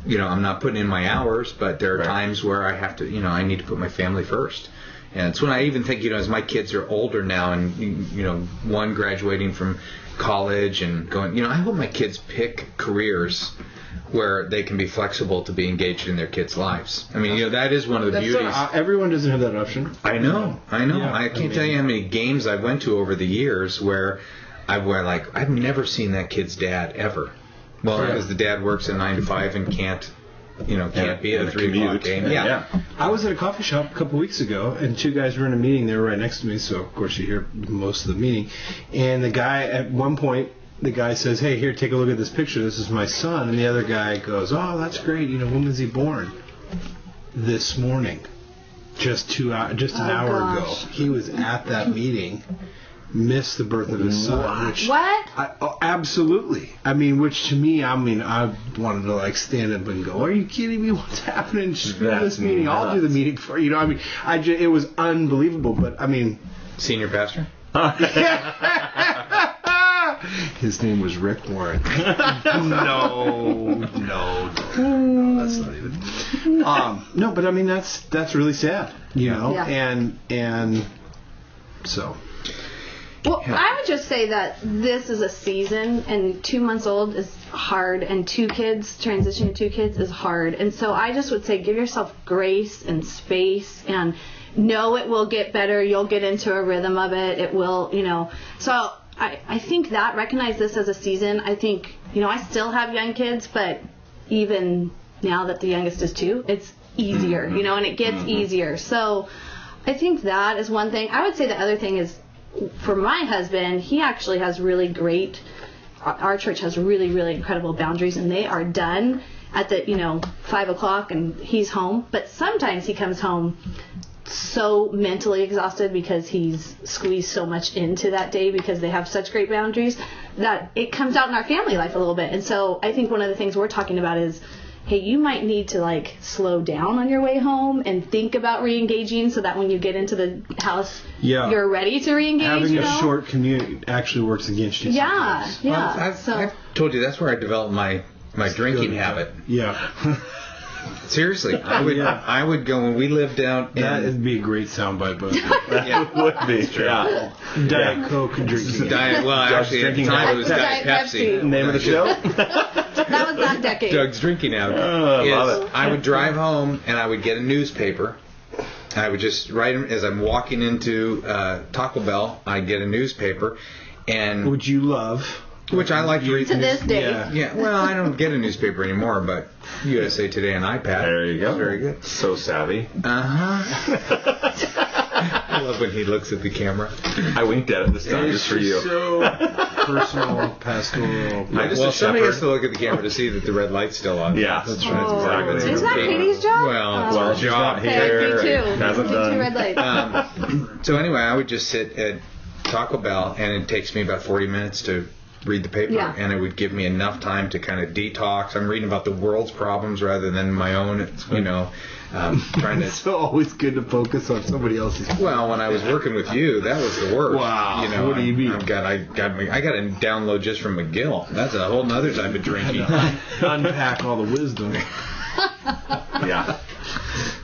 Speaker 2: you know, I'm not putting in my hours, but there are times where I have to, you know, I need to put my family first. And it's when I even think, you know, as my kids are older now and, you know, one graduating from college and going, you know, I hope my kids pick careers where they can be flexible to be engaged in their kids' lives. I mean, you know, that is one of the beauties.
Speaker 3: Everyone doesn't have that option.
Speaker 2: I know.
Speaker 3: Yeah,
Speaker 2: I can't tell you how many games I went to over the years where I've never seen that kid's dad ever. Well, because the dad works a 9 to 5 and can't be at a 3 o'clock game. Yeah.
Speaker 3: I was at a coffee shop a couple weeks ago, and two guys were in a meeting. They were right next to me, so of course you hear most of the meeting. And the guy, at one point, the guy says, "Hey, here, take a look at this picture. This is my son." And the other guy goes, "Oh, that's great. You know, when was he born?" This morning, just an hour ago. He was at that meeting. Missed the birth of his son. Absolutely. I mean, which to me, I wanted to like stand up and go, "Are you kidding me? What's happening? Screw this meeting. I'll do the meeting for you." I mean, it was unbelievable. But I mean,
Speaker 2: senior pastor.
Speaker 3: His name was Rick Warren. No, that's not even. No, but I mean that's really sad, you know, and so.
Speaker 4: Well, I would just say that this is a season, and 2 months old is hard, and transitioning to 2 kids is hard. And so I just would say give yourself grace and space, and know it will get better. You'll get into a rhythm of it. It will, you know. So I think that, recognize this as a season. I think, you know, I still have young kids, but even now that the youngest is 2, it's easier, you know, and it gets easier. So I think that is one thing. I would say the other thing is, for my husband, he actually has really great, our church has really, really incredible boundaries, and they are done at the, 5 o'clock and he's home. But sometimes he comes home so mentally exhausted because he's squeezed so much into that day because they have such great boundaries that it comes out in our family life a little bit. And so I think one of the things we're talking about is, hey, you might need to slow down on your way home and think about re-engaging so that when you get into the house, you're ready to re-engage.
Speaker 3: Having a short commute actually works against you.
Speaker 4: Yeah.
Speaker 2: Well, I've told you that's where I developed my drinking habit.
Speaker 3: Yeah.
Speaker 2: Seriously, I would go when we lived out.
Speaker 3: That would be a great soundbite, but
Speaker 1: it would be. Yeah.
Speaker 3: Diet Coke drinking.
Speaker 2: Actually, at the time it was Diet Pepsi.
Speaker 1: Name of the show?
Speaker 4: That was that decade.
Speaker 2: Doug's drinking out.
Speaker 1: Love it.
Speaker 2: I would drive home and I would get a newspaper. I would just write them as I'm walking into Taco Bell. I'd get a newspaper, and
Speaker 3: would you love?
Speaker 2: Which I like to read.
Speaker 4: To this day.
Speaker 2: Yeah. Well, I don't get a newspaper anymore, but USA Today on iPad.
Speaker 1: There you go.
Speaker 2: Very good.
Speaker 1: So savvy.
Speaker 2: I love when he looks at the camera.
Speaker 1: I winked at it this time just for you.
Speaker 3: So personal, pastoral.
Speaker 2: Somebody has to look at the camera to see that the red light's still on.
Speaker 1: Yeah,
Speaker 2: that's
Speaker 1: right.
Speaker 4: Exactly. Isn't that Katie's job?
Speaker 2: Well,
Speaker 1: she's not here.
Speaker 4: Me too.
Speaker 1: Hasn't done.
Speaker 4: 2 red lights.
Speaker 2: So anyway, I would just sit at Taco Bell, and it takes me about 40 minutes to read the paper, and it would give me enough time to kind of detox. I'm reading about the world's problems rather than my own, trying to...
Speaker 3: It's always good to focus on somebody else's.
Speaker 2: Well, when I was working with you, that was the worst.
Speaker 3: Wow. What do you mean?
Speaker 2: I got to download just from McGill. That's a whole other type of drinking.
Speaker 3: Unpack all the wisdom.
Speaker 1: Yeah.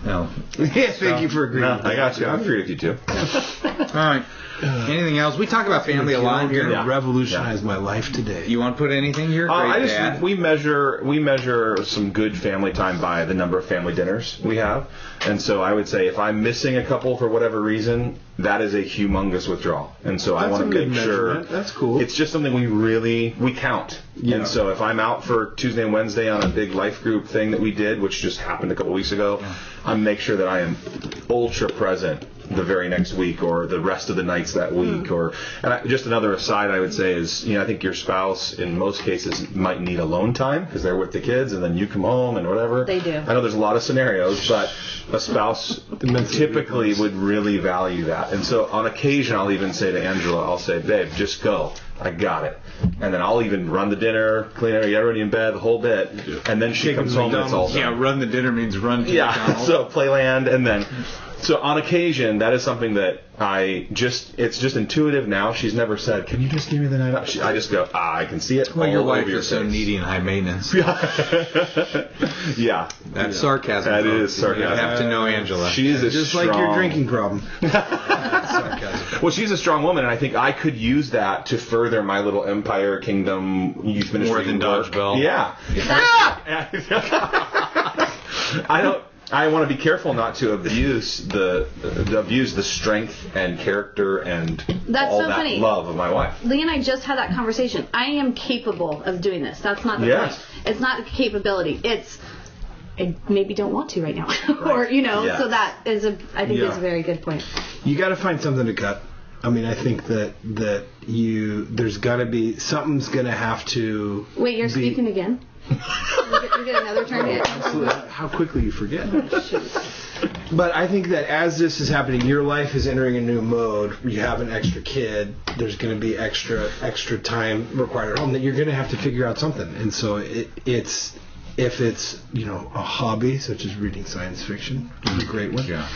Speaker 2: No.
Speaker 3: Thank you for agreeing.
Speaker 1: No, I got you. I agree with you too.
Speaker 2: All right. Anything else? We talk about family a lot here.
Speaker 3: Revolutionized my life today.
Speaker 2: You want to put anything here? Dad.
Speaker 1: We measure some good family time by the number of family dinners we have, and so I would say if I'm missing a couple for whatever reason, that is a humongous withdrawal, and so I want to make sure.
Speaker 3: That's cool.
Speaker 1: It's just something we count. Yeah. And so if I'm out for Tuesday and Wednesday on a big life group thing that we did, which just happened a couple weeks ago, I make sure that I am ultra present the very next week or the rest of the nights that week. Just another aside I would say is, I think your spouse in most cases might need alone time because they're with the kids and then you come home and whatever.
Speaker 4: They do.
Speaker 1: I know there's a lot of scenarios, but a spouse typically would really value that. And so on occasion I'll even say to Angela, I'll say, babe, just go. I got it. And then I'll even run the dinner, clean it, get everybody in bed, the whole bit. And then she comes home and it's all done.
Speaker 2: Yeah, run the dinner means run to McDonald's.
Speaker 1: So Playland, and then... So on occasion, that is something that it's just intuitive now. She's never said, can you just give me the night off? I just go, I can see it.
Speaker 2: Well,
Speaker 1: all
Speaker 2: your
Speaker 1: over
Speaker 2: wife
Speaker 1: your
Speaker 2: is so
Speaker 1: face.
Speaker 2: needy and high maintenance.
Speaker 1: Yeah.
Speaker 2: That's sarcasm.
Speaker 1: That
Speaker 2: folks.
Speaker 1: is sarcasm.
Speaker 2: You have to know Angela.
Speaker 1: She's a
Speaker 3: Just
Speaker 1: strong...
Speaker 3: like your drinking problem.
Speaker 2: Sarcasm.
Speaker 1: Well, she's a strong woman, and I think I could use that to further my little Empire Kingdom youth ministry.
Speaker 2: More than
Speaker 1: work.
Speaker 2: dodgeball.
Speaker 1: Yeah. I want to be careful not to abuse the strength and character and
Speaker 4: That's
Speaker 1: all
Speaker 4: so
Speaker 1: that
Speaker 4: funny.
Speaker 1: love of my wife.
Speaker 4: Lee and I just had that conversation. I am capable of doing this. That's not the
Speaker 1: Yes.
Speaker 4: point. It's not a capability. It's I maybe don't want to right now, or
Speaker 1: Yeah.
Speaker 4: So that is I think is a very good point.
Speaker 3: You got to find something to cut. I mean, I think that there's got to be something's going to have to.
Speaker 4: Wait, you're
Speaker 3: be,
Speaker 4: speaking again? You get another turn in.
Speaker 3: Absolutely. How quickly you forget. But I think that as this is happening, your life is entering a new mode. You have an extra kid. There's going to be extra time required at home that you're going to have to figure out something. And so it's if it's a hobby such as reading science fiction, is a great one.
Speaker 2: Yeah.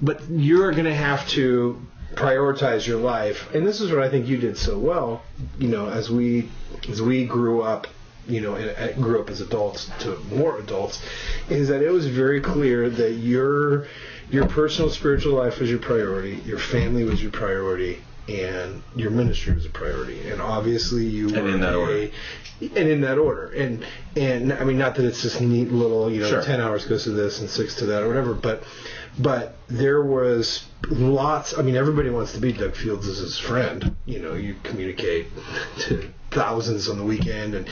Speaker 3: But you're going to have to prioritize your life, and this is what I think you did so well. As we grew up. And grew up as adults to more adults, is that it was very clear that your personal spiritual life was your priority, your family was your priority, and your ministry was a priority. And obviously you were
Speaker 1: in that order.
Speaker 3: And in that order. And I mean, not that it's this neat little,
Speaker 1: Sure.
Speaker 3: 10 hours goes to this and 6 to that or whatever, but there was lots. I mean, everybody wants to be Doug Fields as his friend. You communicate to thousands on the weekend, and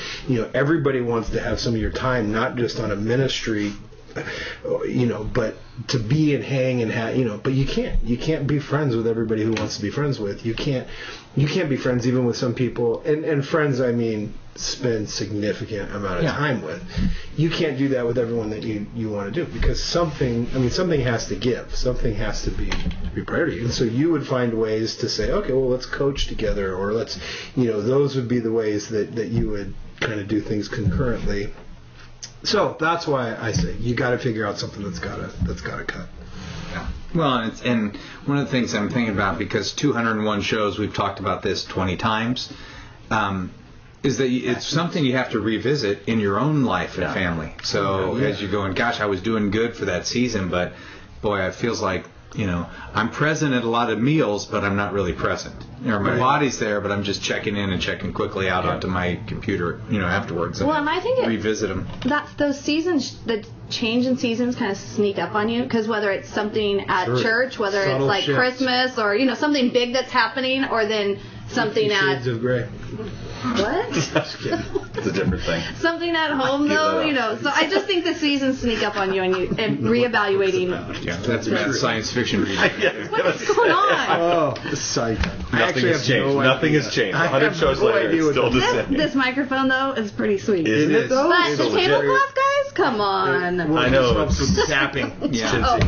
Speaker 3: everybody wants to have some of your time, not just on a ministry, but to be and hang and have, but you can't be friends with everybody who wants to be friends with. You can't be friends even with some people, and friends I mean spend significant amount of time with. You can't do that with everyone that you want to do, because something has to give, something has to be priority. And so you would find ways to say, okay, well, let's coach together, or let's those would be the ways that you would kind of do things concurrently. So that's why I say you got to figure out something that's got to cut.
Speaker 2: Yeah. Well, and one of the things I'm thinking about, because 201 shows, we've talked about this 20 times, is that it's something you have to revisit in your own life and family. So as you go, and gosh, I was doing good for that season, but boy, it feels like I'm present at a lot of meals, but I'm not really present. My body's there, but I'm just checking in and checking quickly out onto my computer, afterwards.
Speaker 4: Well, and I think
Speaker 2: revisit them.
Speaker 4: Those seasons, the change in seasons kind of sneak up on you, because whether it's something at church, whether
Speaker 3: Subtle
Speaker 4: it's like
Speaker 3: shifts.
Speaker 4: Christmas, or something big that's happening, or then something
Speaker 3: Shades of Grey.
Speaker 4: what?
Speaker 3: Just kidding.
Speaker 1: It's a different thing.
Speaker 4: Something at home, though, So I just think the seasons sneak up on you, and reevaluating.
Speaker 2: Yeah, that's Matt's science fiction reading.
Speaker 4: What's going on?
Speaker 3: Oh, psych.
Speaker 1: Nothing has changed. Nothing has changed. 100 shows later, it's still the same.
Speaker 4: This microphone, though, is pretty sweet.
Speaker 1: Isn't it though?
Speaker 4: But
Speaker 1: It's
Speaker 4: the
Speaker 1: legit.
Speaker 4: tablecloth guys, come on.
Speaker 1: I know.
Speaker 3: Helps with tapping.
Speaker 2: Yeah.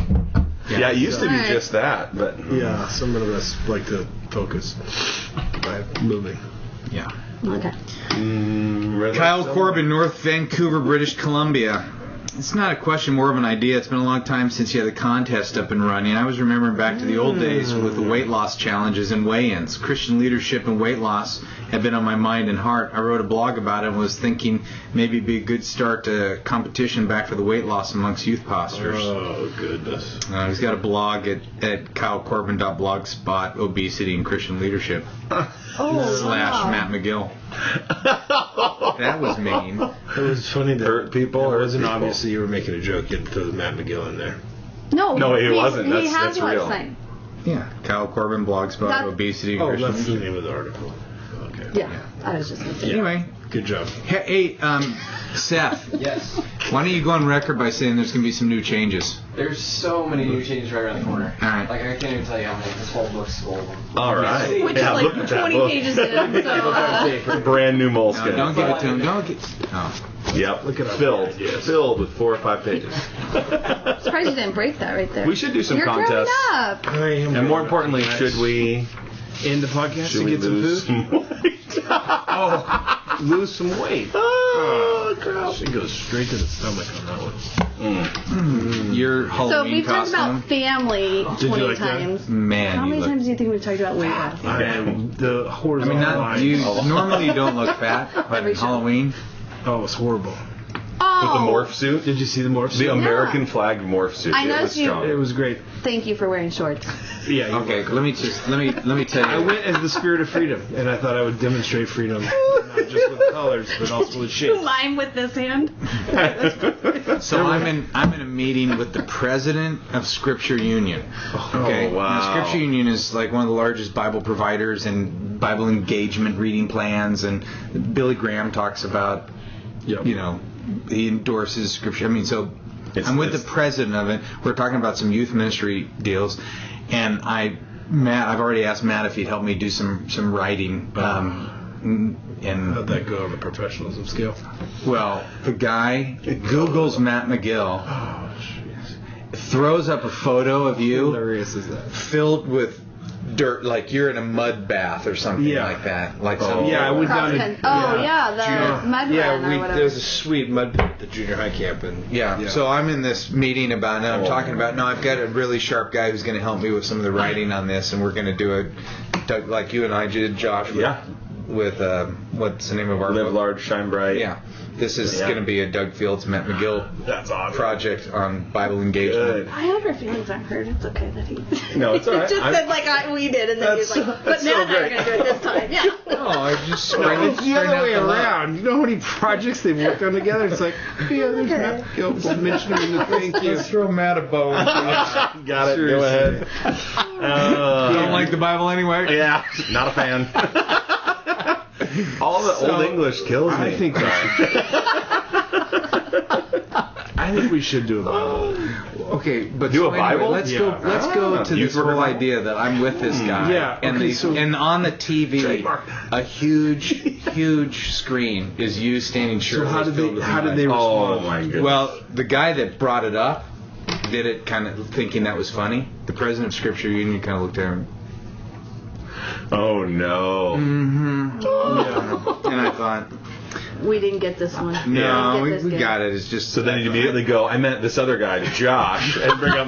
Speaker 1: Yeah, it used to be
Speaker 4: Alright.
Speaker 1: just that, but
Speaker 3: Yeah, some of us like to focus by moving.
Speaker 2: Yeah.
Speaker 4: Okay.
Speaker 2: Kyle Corbin, North Vancouver, British Columbia. It's not a question, more of an idea. It's been a long time since you had the contest up and running. I was remembering back to the old days with the weight loss challenges and weigh-ins. Christian leadership and weight loss had been on my mind and heart. I wrote a blog about it and was thinking maybe it'd be a good start to competition back for the weight loss amongst youth pastors.
Speaker 3: Oh, goodness.
Speaker 2: He's got a blog at kylecorbin.blogspot, obesity and Christian leadership. / Matt McGill. That was mean.
Speaker 3: It was funny that
Speaker 1: Hurt people,
Speaker 3: It
Speaker 1: hurt
Speaker 3: wasn't
Speaker 1: people.
Speaker 3: obviously you were making a joke. You throw the Matt McGill in there.
Speaker 1: No, it wasn't.
Speaker 4: He
Speaker 1: That's
Speaker 4: has a
Speaker 1: real.
Speaker 4: website.
Speaker 2: Yeah, Kyle Corbin, blogspot,
Speaker 4: That-
Speaker 2: obesity and
Speaker 3: Oh,
Speaker 2: Christian
Speaker 3: that's the
Speaker 2: leadership.
Speaker 3: name of the article. Okay.
Speaker 4: Yeah, I was just going to say.
Speaker 2: Anyway,
Speaker 3: Good job.
Speaker 2: hey, Seth,
Speaker 5: Yes.
Speaker 2: why don't you go on record by saying there's going to be some new changes?
Speaker 5: There's so many new changes right around the corner.
Speaker 2: All right.
Speaker 5: Like, I can't even tell you how many. This whole book's full of them.
Speaker 1: All right.
Speaker 4: Which
Speaker 1: Yeah,
Speaker 4: is
Speaker 1: look
Speaker 4: like
Speaker 1: at that
Speaker 4: 20
Speaker 1: book.
Speaker 4: pages in, so...
Speaker 1: Brand new
Speaker 2: No,
Speaker 1: moleskin.
Speaker 2: don't give it to him. Don't get. Oh.
Speaker 1: Yep.
Speaker 3: Look at our
Speaker 1: filled
Speaker 3: ideas.
Speaker 1: filled with 4 or 5 pages.
Speaker 4: Surprised you didn't break that right there.
Speaker 1: We should do some
Speaker 4: You're
Speaker 1: contests.
Speaker 4: growing up.
Speaker 3: I am
Speaker 1: And more importantly, should we
Speaker 3: in the podcast
Speaker 1: Should
Speaker 3: to
Speaker 1: we
Speaker 3: get some
Speaker 1: lose
Speaker 3: food?
Speaker 1: some weight?
Speaker 3: Lose some weight.
Speaker 1: Oh, crap.
Speaker 3: Should go straight to the stomach on that one.
Speaker 2: Your
Speaker 4: So
Speaker 2: Halloween
Speaker 4: we've talked
Speaker 2: costume.
Speaker 4: about family
Speaker 3: Did you
Speaker 4: 20
Speaker 3: like that?
Speaker 4: times.
Speaker 2: Man,
Speaker 4: How
Speaker 2: you
Speaker 4: many
Speaker 2: look.
Speaker 4: times do you think we've talked about weight loss?
Speaker 3: The
Speaker 2: I
Speaker 3: horizontal
Speaker 2: mean, not
Speaker 3: line.
Speaker 2: you. Normally you don't look fat, but
Speaker 4: Every
Speaker 2: in
Speaker 4: show.
Speaker 2: Halloween.
Speaker 3: Oh, it was horrible.
Speaker 4: Oh,
Speaker 1: With the morph suit?
Speaker 3: Did you see the morph
Speaker 1: The
Speaker 3: suit?
Speaker 1: American flag morph suit.
Speaker 4: I
Speaker 1: It was
Speaker 4: noticed you-
Speaker 1: strong.
Speaker 3: It was great.
Speaker 4: Thank you for wearing shorts.
Speaker 3: Yeah. you
Speaker 2: Okay,
Speaker 3: were.
Speaker 2: let me tell
Speaker 3: I
Speaker 2: you.
Speaker 3: went as the spirit of freedom, and I thought I would demonstrate freedom, not just with colors, but also with shapes.
Speaker 4: Mime with this hand.
Speaker 2: So I'm in a meeting with the president of Scripture Union. Okay.
Speaker 1: Oh, wow.
Speaker 2: Now, Scripture Union is like one of the largest Bible providers and Bible engagement reading plans, and Billy Graham talks about,
Speaker 3: Yep.
Speaker 2: you know, he endorses Scripture. I mean, so I'm with the president of it. We're talking about some youth ministry deals, and I've already asked Matt if he'd help me do some writing. And
Speaker 3: How'd that go on the professionalism scale?
Speaker 2: well, the guy Googles Matt McGill,
Speaker 3: Oh, jeez.
Speaker 2: throws up a photo of
Speaker 3: How
Speaker 2: you
Speaker 3: hilarious is that?
Speaker 2: filled with dirt, like you're in a mud bath or something
Speaker 3: Yeah.
Speaker 2: like that. Like some,
Speaker 3: Yeah, I went down to.
Speaker 4: the mud run or whatever.
Speaker 3: there was a sweet mud pit at the junior high camp, and
Speaker 2: Yeah. So I'm in this meeting about. Now I'm talking about. No, I've got a really sharp guy who's going to help me with some of the writing on this, and we're going to do it, like you and I did, Josh.
Speaker 1: Yeah.
Speaker 2: With what's the name of our
Speaker 1: Live
Speaker 2: book?
Speaker 1: large, shine bright.
Speaker 2: Yeah. This is
Speaker 1: Yeah.
Speaker 2: going to be a Doug Fields, Matt McGill
Speaker 1: That's awesome.
Speaker 2: project on Bible engagement.
Speaker 1: Good.
Speaker 4: I hope your feelings aren't hurt. It's okay that he.
Speaker 1: No, it's all right.
Speaker 4: just said like we did, and then he was
Speaker 1: That's-
Speaker 4: like, "But
Speaker 1: that's
Speaker 4: Matt
Speaker 1: so
Speaker 4: and I are
Speaker 1: great.
Speaker 4: gonna do it this time." Yeah.
Speaker 2: Oh, I just
Speaker 3: No, it's the other way around. You know how many projects they've worked on together? It's like, yeah, there's Matt McGill. We'll mention him in the thank you.
Speaker 2: Let's throw Matt a bone.
Speaker 1: Got it. Go ahead.
Speaker 2: Don't like the Bible anyway?
Speaker 1: Yeah, not a fan. All the old English kills me.
Speaker 3: I think we should do a Bible.
Speaker 2: Okay, but
Speaker 1: Do
Speaker 2: so
Speaker 1: a Bible?
Speaker 2: Let's
Speaker 3: Yeah.
Speaker 2: go. Let's go to
Speaker 1: Youth
Speaker 2: this whole
Speaker 1: revival?
Speaker 2: idea that I'm with this guy.
Speaker 3: Yeah,
Speaker 2: And
Speaker 3: okay,
Speaker 2: the,
Speaker 3: so-
Speaker 2: and on the TV,
Speaker 1: Trademark.
Speaker 2: a huge screen is you standing
Speaker 3: So
Speaker 2: shirtless.
Speaker 3: how did
Speaker 2: filled
Speaker 3: they?
Speaker 2: with
Speaker 3: How did
Speaker 2: light.
Speaker 3: they
Speaker 1: Oh
Speaker 3: respond?
Speaker 1: my goodness.
Speaker 2: Well, the guy that brought it up did it kind of thinking that was funny. The president of Scripture Union kind of looked at him.
Speaker 1: Oh no.
Speaker 2: And I thought,
Speaker 4: We didn't get this one.
Speaker 2: no,
Speaker 4: We didn't get
Speaker 2: we
Speaker 4: this
Speaker 2: got it. It's just
Speaker 1: So then you immediately go, I meant this other guy to Josh, and bring up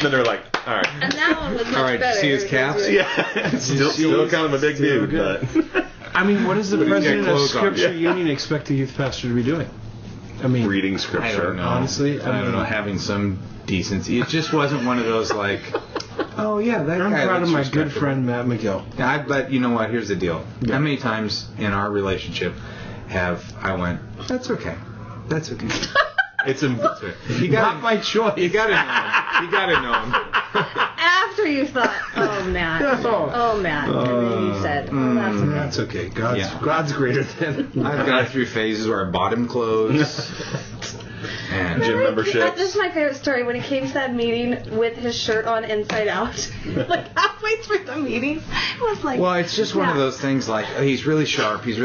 Speaker 1: Then they're like, all right.
Speaker 4: And that one was much
Speaker 2: All right,
Speaker 4: better.
Speaker 2: see his
Speaker 4: because
Speaker 2: calves?
Speaker 4: you-
Speaker 1: Yeah, still kind of a big
Speaker 3: Still
Speaker 1: dude,
Speaker 3: good.
Speaker 1: but
Speaker 3: I mean, what does the
Speaker 2: But he's got
Speaker 3: president of
Speaker 2: clothes on.
Speaker 3: Scripture
Speaker 1: Yeah.
Speaker 3: Union expect a youth pastor to be doing? I mean,
Speaker 1: reading
Speaker 2: I
Speaker 1: scripture.
Speaker 2: don't know.
Speaker 3: Honestly,
Speaker 2: I don't know. Having some decency. It just wasn't one of those like, oh yeah, that
Speaker 3: I'm
Speaker 2: guy
Speaker 3: proud of
Speaker 2: looks
Speaker 3: my good
Speaker 2: respectable.
Speaker 3: friend Matt McGill.
Speaker 2: But you know what? Here's the deal. How many times in our relationship have I went, that's okay. That's okay.
Speaker 1: It's
Speaker 2: You
Speaker 3: Not by choice.
Speaker 2: You gotta know him. You gotta know him.
Speaker 4: After you thought, oh Matt, oh Matt, and then you said, oh that's okay.
Speaker 3: That's okay.
Speaker 2: Yeah.
Speaker 3: God's greater than.
Speaker 2: I've gone through phases where I bought him clothes. And
Speaker 1: Gym memberships.
Speaker 4: This is my favorite story. When he came to that meeting with his shirt on inside out, like halfway through the meeting, it was like.
Speaker 2: well, it's just one of
Speaker 4: Matt.
Speaker 2: those things like, oh, he's really sharp. He'll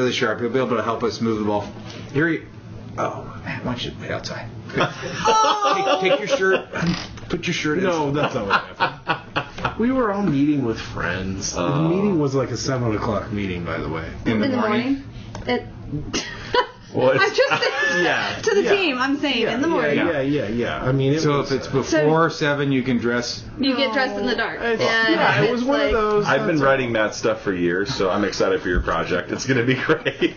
Speaker 2: be able to help us move the ball. Here he. Oh, man, why don't you wait outside? Take your shirt. Put your shirt in.
Speaker 3: No, that's not what happened. We were all meeting with friends. The meeting was like a 7:00 meeting, by the way.
Speaker 2: In the
Speaker 4: in the
Speaker 2: morning.
Speaker 4: It.
Speaker 1: Well,
Speaker 4: I'm just saying
Speaker 3: Yeah,
Speaker 4: to the
Speaker 3: yeah.
Speaker 4: team. I'm saying in the morning.
Speaker 3: Yeah. I mean, it
Speaker 2: So
Speaker 3: was,
Speaker 2: if it's before 7, you can dress.
Speaker 4: You get dressed in the dark.
Speaker 3: It's,
Speaker 4: And
Speaker 3: yeah, it was
Speaker 4: it's
Speaker 3: one
Speaker 4: like,
Speaker 3: of those.
Speaker 1: I've been
Speaker 3: that's-
Speaker 1: writing Matt stuff for years, so I'm excited for your project. It's going to be great.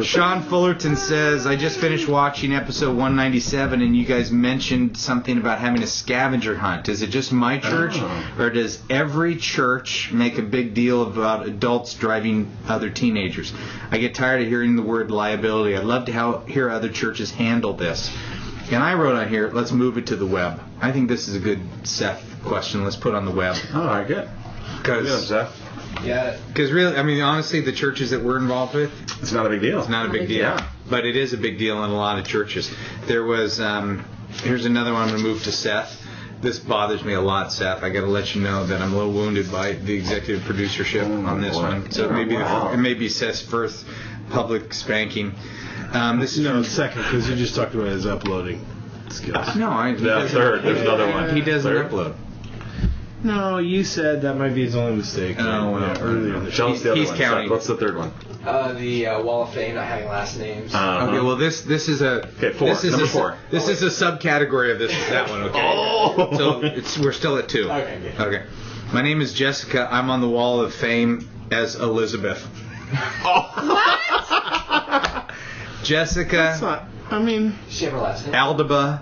Speaker 2: Sean Fullerton says, I just finished watching episode 197 and you guys mentioned something about having a scavenger hunt. Is it just my church or does every church make a big deal about adults driving other teenagers? I get tired of hearing the word liability. I'd love to hear other churches handle this. And I wrote on here, let's move it to the web. I think this is a good Seth question. Let's put it on the web.
Speaker 1: All right, good. Good, Seth.
Speaker 5: Yeah.
Speaker 2: Because really, I mean, honestly, the churches that we're involved with,
Speaker 1: It's not a big deal.
Speaker 2: it's not a big deal.
Speaker 1: Yeah.
Speaker 2: But it is a big deal in a lot of churches. There was, here's another one I'm going to move to Seth. This bothers me a lot, Seth. I got to let you know that I'm a little wounded by the executive producership on this
Speaker 1: boy.
Speaker 2: one. So it may be Seth's first public spanking. This is
Speaker 3: No,
Speaker 2: from,
Speaker 3: second, because you just talked about his uploading skills.
Speaker 2: no,
Speaker 1: Yeah, third. There's another one.
Speaker 2: He doesn't
Speaker 1: Third.
Speaker 2: upload.
Speaker 3: No, you said that might be his only mistake.
Speaker 2: Oh, well.
Speaker 3: Earlier in the show.
Speaker 1: Tell us the other
Speaker 2: He's
Speaker 1: one.
Speaker 2: counting.
Speaker 1: What's the third one?
Speaker 5: The Wall of Fame not having last names.
Speaker 2: Okay, well this is a
Speaker 1: number four.
Speaker 2: This is a subcategory of that one. Okay. So we're still at 2.
Speaker 5: Okay, good.
Speaker 2: Okay. My name is Jessica. I'm on the Wall of Fame as Elizabeth. Jessica.
Speaker 3: That's not, I mean,
Speaker 5: Does she have her last name?
Speaker 2: Aldaba.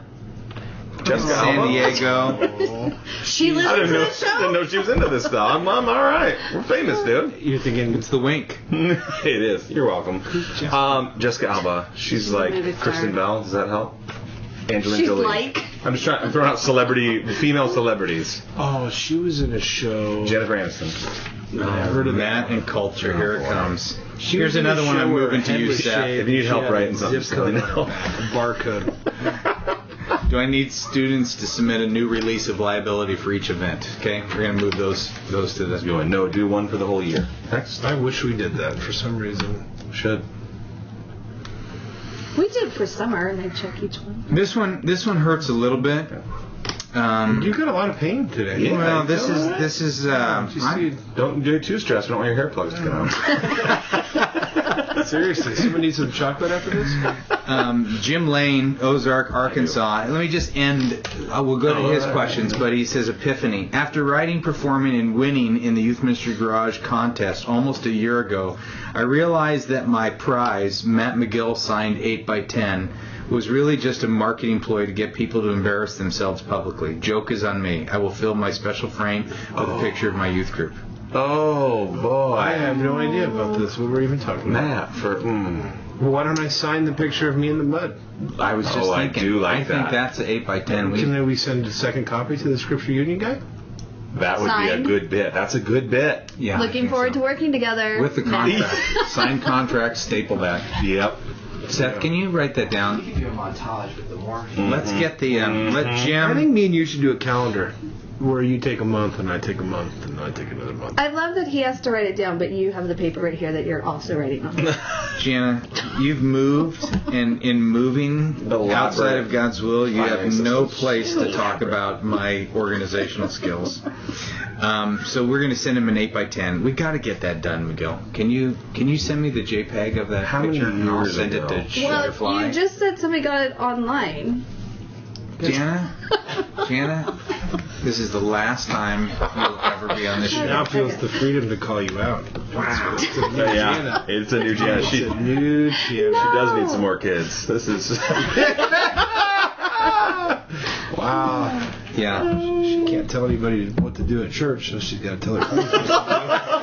Speaker 1: Jessica
Speaker 2: San
Speaker 1: Alba?
Speaker 2: Diego.
Speaker 4: She
Speaker 1: I
Speaker 4: listens to
Speaker 1: didn't
Speaker 4: the
Speaker 1: know
Speaker 4: show.
Speaker 1: she was into this stuff. I'm all right. We're famous, dude.
Speaker 3: you're thinking
Speaker 2: It's the wink.
Speaker 1: It is. You're welcome. Jessica Alba. She's like
Speaker 4: movie star.
Speaker 1: Kristen Bell. Does that help? Angelina
Speaker 4: She's
Speaker 1: Jolie.
Speaker 4: like.
Speaker 1: I'm throwing out female celebrities.
Speaker 3: Oh, she was in a show.
Speaker 1: Jennifer Aniston.
Speaker 3: I heard of
Speaker 2: Matt
Speaker 3: that.
Speaker 2: and culture. Here it comes.
Speaker 3: She
Speaker 2: Here's
Speaker 3: was in a
Speaker 2: another one
Speaker 3: show
Speaker 2: I'm
Speaker 3: where
Speaker 2: moving
Speaker 3: her
Speaker 2: to
Speaker 3: head
Speaker 2: you,
Speaker 3: was
Speaker 2: Seth.
Speaker 3: shaved
Speaker 1: If you need
Speaker 3: and
Speaker 1: help
Speaker 3: she had
Speaker 1: writing
Speaker 3: a
Speaker 1: something,
Speaker 3: zip
Speaker 1: just let me
Speaker 3: code,
Speaker 1: know.
Speaker 3: a barcode.
Speaker 2: Do I need students to submit a new release of liability for each event? Okay, we're gonna move those to the.
Speaker 1: Going, no, do one for the whole year. Next.
Speaker 3: I wish we did that for some reason.
Speaker 1: Should.
Speaker 4: We did for summer, and I check each one.
Speaker 2: This one hurts a little bit.
Speaker 3: You got a lot of pain today.
Speaker 1: Yeah.
Speaker 2: Well, this is.
Speaker 1: Don't do it too stressed. We don't want your hair plugs to come out.
Speaker 3: Seriously, someone needs some chocolate after this?
Speaker 2: Jim Lane, Ozark, Arkansas. Let me just end. We'll go to his questions, but he says Epiphany. After writing, performing, and winning in the Youth Ministry Garage contest almost a year ago, I realized that my prize, Matt McGill signed 8x10, was really just a marketing ploy to get people to embarrass themselves publicly. Joke is on me. I will fill my special frame with a picture of my youth group.
Speaker 1: Oh, boy.
Speaker 3: I have no idea about this. What we're even talking about.
Speaker 1: Matt, for.
Speaker 3: Well, why don't I sign the picture of me in the mud?
Speaker 2: I was just
Speaker 1: I
Speaker 2: thinking.
Speaker 1: do like
Speaker 2: I think
Speaker 1: that.
Speaker 2: that's an 8x10.
Speaker 3: Can we send a second copy to the Scripture Union guy?
Speaker 1: That would be a
Speaker 4: Signed.
Speaker 1: good bit. That's a good bit.
Speaker 2: Yeah, I
Speaker 4: Looking
Speaker 2: think
Speaker 4: forward
Speaker 2: so.
Speaker 4: to working together.
Speaker 2: With the contract. Signed contract, staple that.
Speaker 1: Yep.
Speaker 2: Seth, can you write that
Speaker 5: You
Speaker 2: down?
Speaker 5: could do a montage with the more.
Speaker 2: Let's get the, let Jim.
Speaker 3: I think me and you should do a calendar where you take a month and I take a month and I take another month.
Speaker 4: I love that he has to write it down, but you have the paper right here that you're also writing on.
Speaker 2: Jana, you've moved, and in moving outside of God's will, you have no place to talk about my organizational skills. So we're going to send him an 8x10. We got to get that done, Miguel. Can you send me the JPEG of that
Speaker 1: How many
Speaker 2: picture? And I'll
Speaker 1: years
Speaker 2: send
Speaker 1: ago?
Speaker 2: it to
Speaker 4: Well,
Speaker 2: Shutterfly.
Speaker 4: you just said somebody got it online.
Speaker 2: Jana, this is the last time you'll ever be on this
Speaker 3: She
Speaker 2: show.
Speaker 3: now feels the freedom to call you out. Wow. It's a new
Speaker 1: Yeah,
Speaker 3: Jana.
Speaker 1: it's a new Jana.
Speaker 3: It's
Speaker 1: She
Speaker 3: a new Jana.
Speaker 1: she does need some more kids. This is.
Speaker 3: Wow.
Speaker 2: Yeah.
Speaker 3: She can't tell anybody what to do at church, so she's got to tell her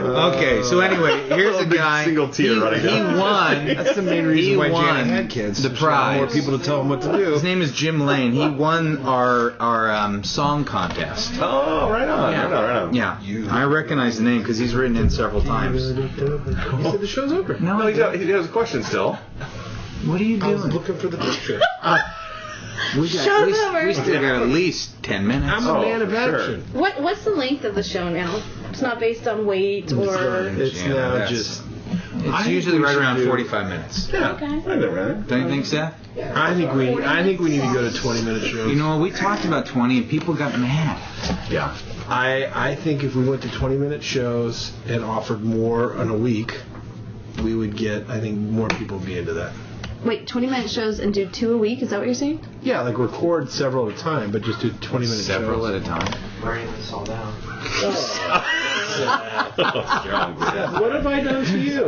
Speaker 2: Okay, so anyway, here's a
Speaker 1: big
Speaker 2: guy.
Speaker 1: single tear running
Speaker 2: he
Speaker 1: down.
Speaker 2: won.
Speaker 3: That's the main reason
Speaker 2: He
Speaker 3: why Jana
Speaker 2: won
Speaker 3: had kids.
Speaker 2: the
Speaker 3: She got
Speaker 2: prize.
Speaker 3: more people to tell them what to do.
Speaker 2: His name is Jim Lane. He won our song contest.
Speaker 1: Oh, right on.
Speaker 2: Yeah.
Speaker 1: Right on.
Speaker 2: Yeah, I recognize the name because he's written in several times.
Speaker 3: He said the show's over.
Speaker 1: No, he has a question still.
Speaker 2: What are you
Speaker 3: I was
Speaker 2: doing?
Speaker 3: looking for the picture.
Speaker 2: We
Speaker 4: Show's over.
Speaker 2: we still got at least 10 minutes.
Speaker 3: I'm a man of
Speaker 1: sure.
Speaker 3: action.
Speaker 4: What's the length of the show now? It's not based on weight or.
Speaker 3: It's
Speaker 2: Yeah,
Speaker 3: now
Speaker 2: that's-
Speaker 3: just.
Speaker 2: It's
Speaker 3: I think
Speaker 2: usually
Speaker 3: we
Speaker 2: right
Speaker 3: should
Speaker 2: around
Speaker 3: do-
Speaker 2: 45 minutes.
Speaker 1: Yeah.
Speaker 4: Okay.
Speaker 1: I know, right?
Speaker 2: Don't you think, Seth?
Speaker 3: I think we need to go to 20-minute shows.
Speaker 2: You know, we talked about 20 and people got mad.
Speaker 1: Yeah.
Speaker 3: I think if we went to 20-minute shows and offered more in a week, we would get. I think more people would be into that.
Speaker 4: Wait, 20-minute shows and do 2 a week? Is that what you're saying?
Speaker 3: Yeah, like record several at a time, but just do 20-minute
Speaker 2: Several
Speaker 3: shows.
Speaker 2: at a time.
Speaker 5: Writing this all down.
Speaker 3: What have I done to you?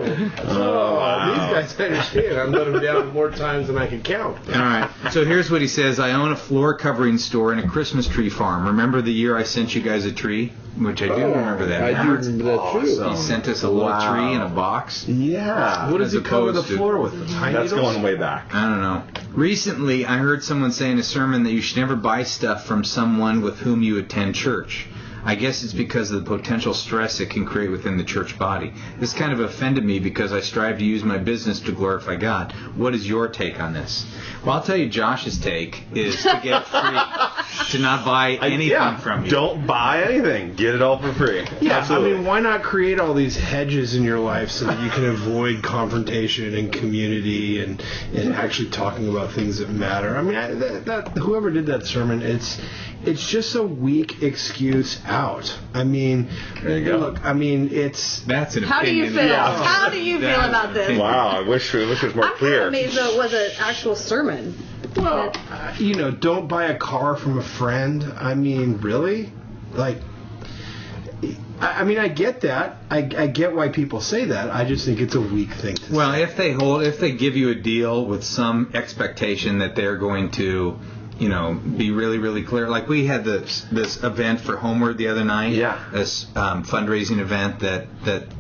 Speaker 1: wow.
Speaker 3: These guys understand. I've let them down more times than I can count.
Speaker 2: All right. So here's what he says. I own a floor covering store and a Christmas tree farm. Remember the year I sent you guys a tree? Which I do remember that.
Speaker 3: I do
Speaker 2: Remember?
Speaker 3: remember that too.
Speaker 2: He sent us a little tree in a box.
Speaker 1: Yeah.
Speaker 3: What does
Speaker 2: As
Speaker 3: he cover the
Speaker 2: opposed to-
Speaker 3: floor with? Pine
Speaker 1: That's
Speaker 3: needles?
Speaker 1: going way back.
Speaker 2: I don't know. Recently, I heard someone say in a sermon that you should never buy stuff from someone with whom you attend church. I guess it's because of the potential stress it can create within the church body. This kind of offended me because I strive to use my business to glorify God. What is your take on this? Well, I'll tell you Josh's take is to get free, to not buy anything from you.
Speaker 1: Don't buy anything. Get it all for free.
Speaker 3: Yeah,
Speaker 1: Absolutely.
Speaker 3: I mean, why not create all these hedges in your life so that you can avoid confrontation and community and actually talking about things that matter? I mean, that whoever did that sermon, it's just a weak excuse out. I mean,
Speaker 1: there you go.
Speaker 3: Look, I mean,
Speaker 2: That's an
Speaker 4: How do
Speaker 2: opinion.
Speaker 4: you feel?
Speaker 1: Yeah.
Speaker 4: How do you feel about this?
Speaker 1: Wow, I wish it was more
Speaker 4: I'm kind
Speaker 1: clear.
Speaker 4: of amazed that it was an actual sermon.
Speaker 3: well, don't buy a car from a friend. I mean, really? Like, I mean, I get that. I get why people say that. I just think it's a weak thing to
Speaker 2: Well,
Speaker 3: say.
Speaker 2: if they give you a deal with some expectation that they're going to, be really, really clear. Like we had this event for Homeward the other night.
Speaker 1: Yeah.
Speaker 2: This fundraising event that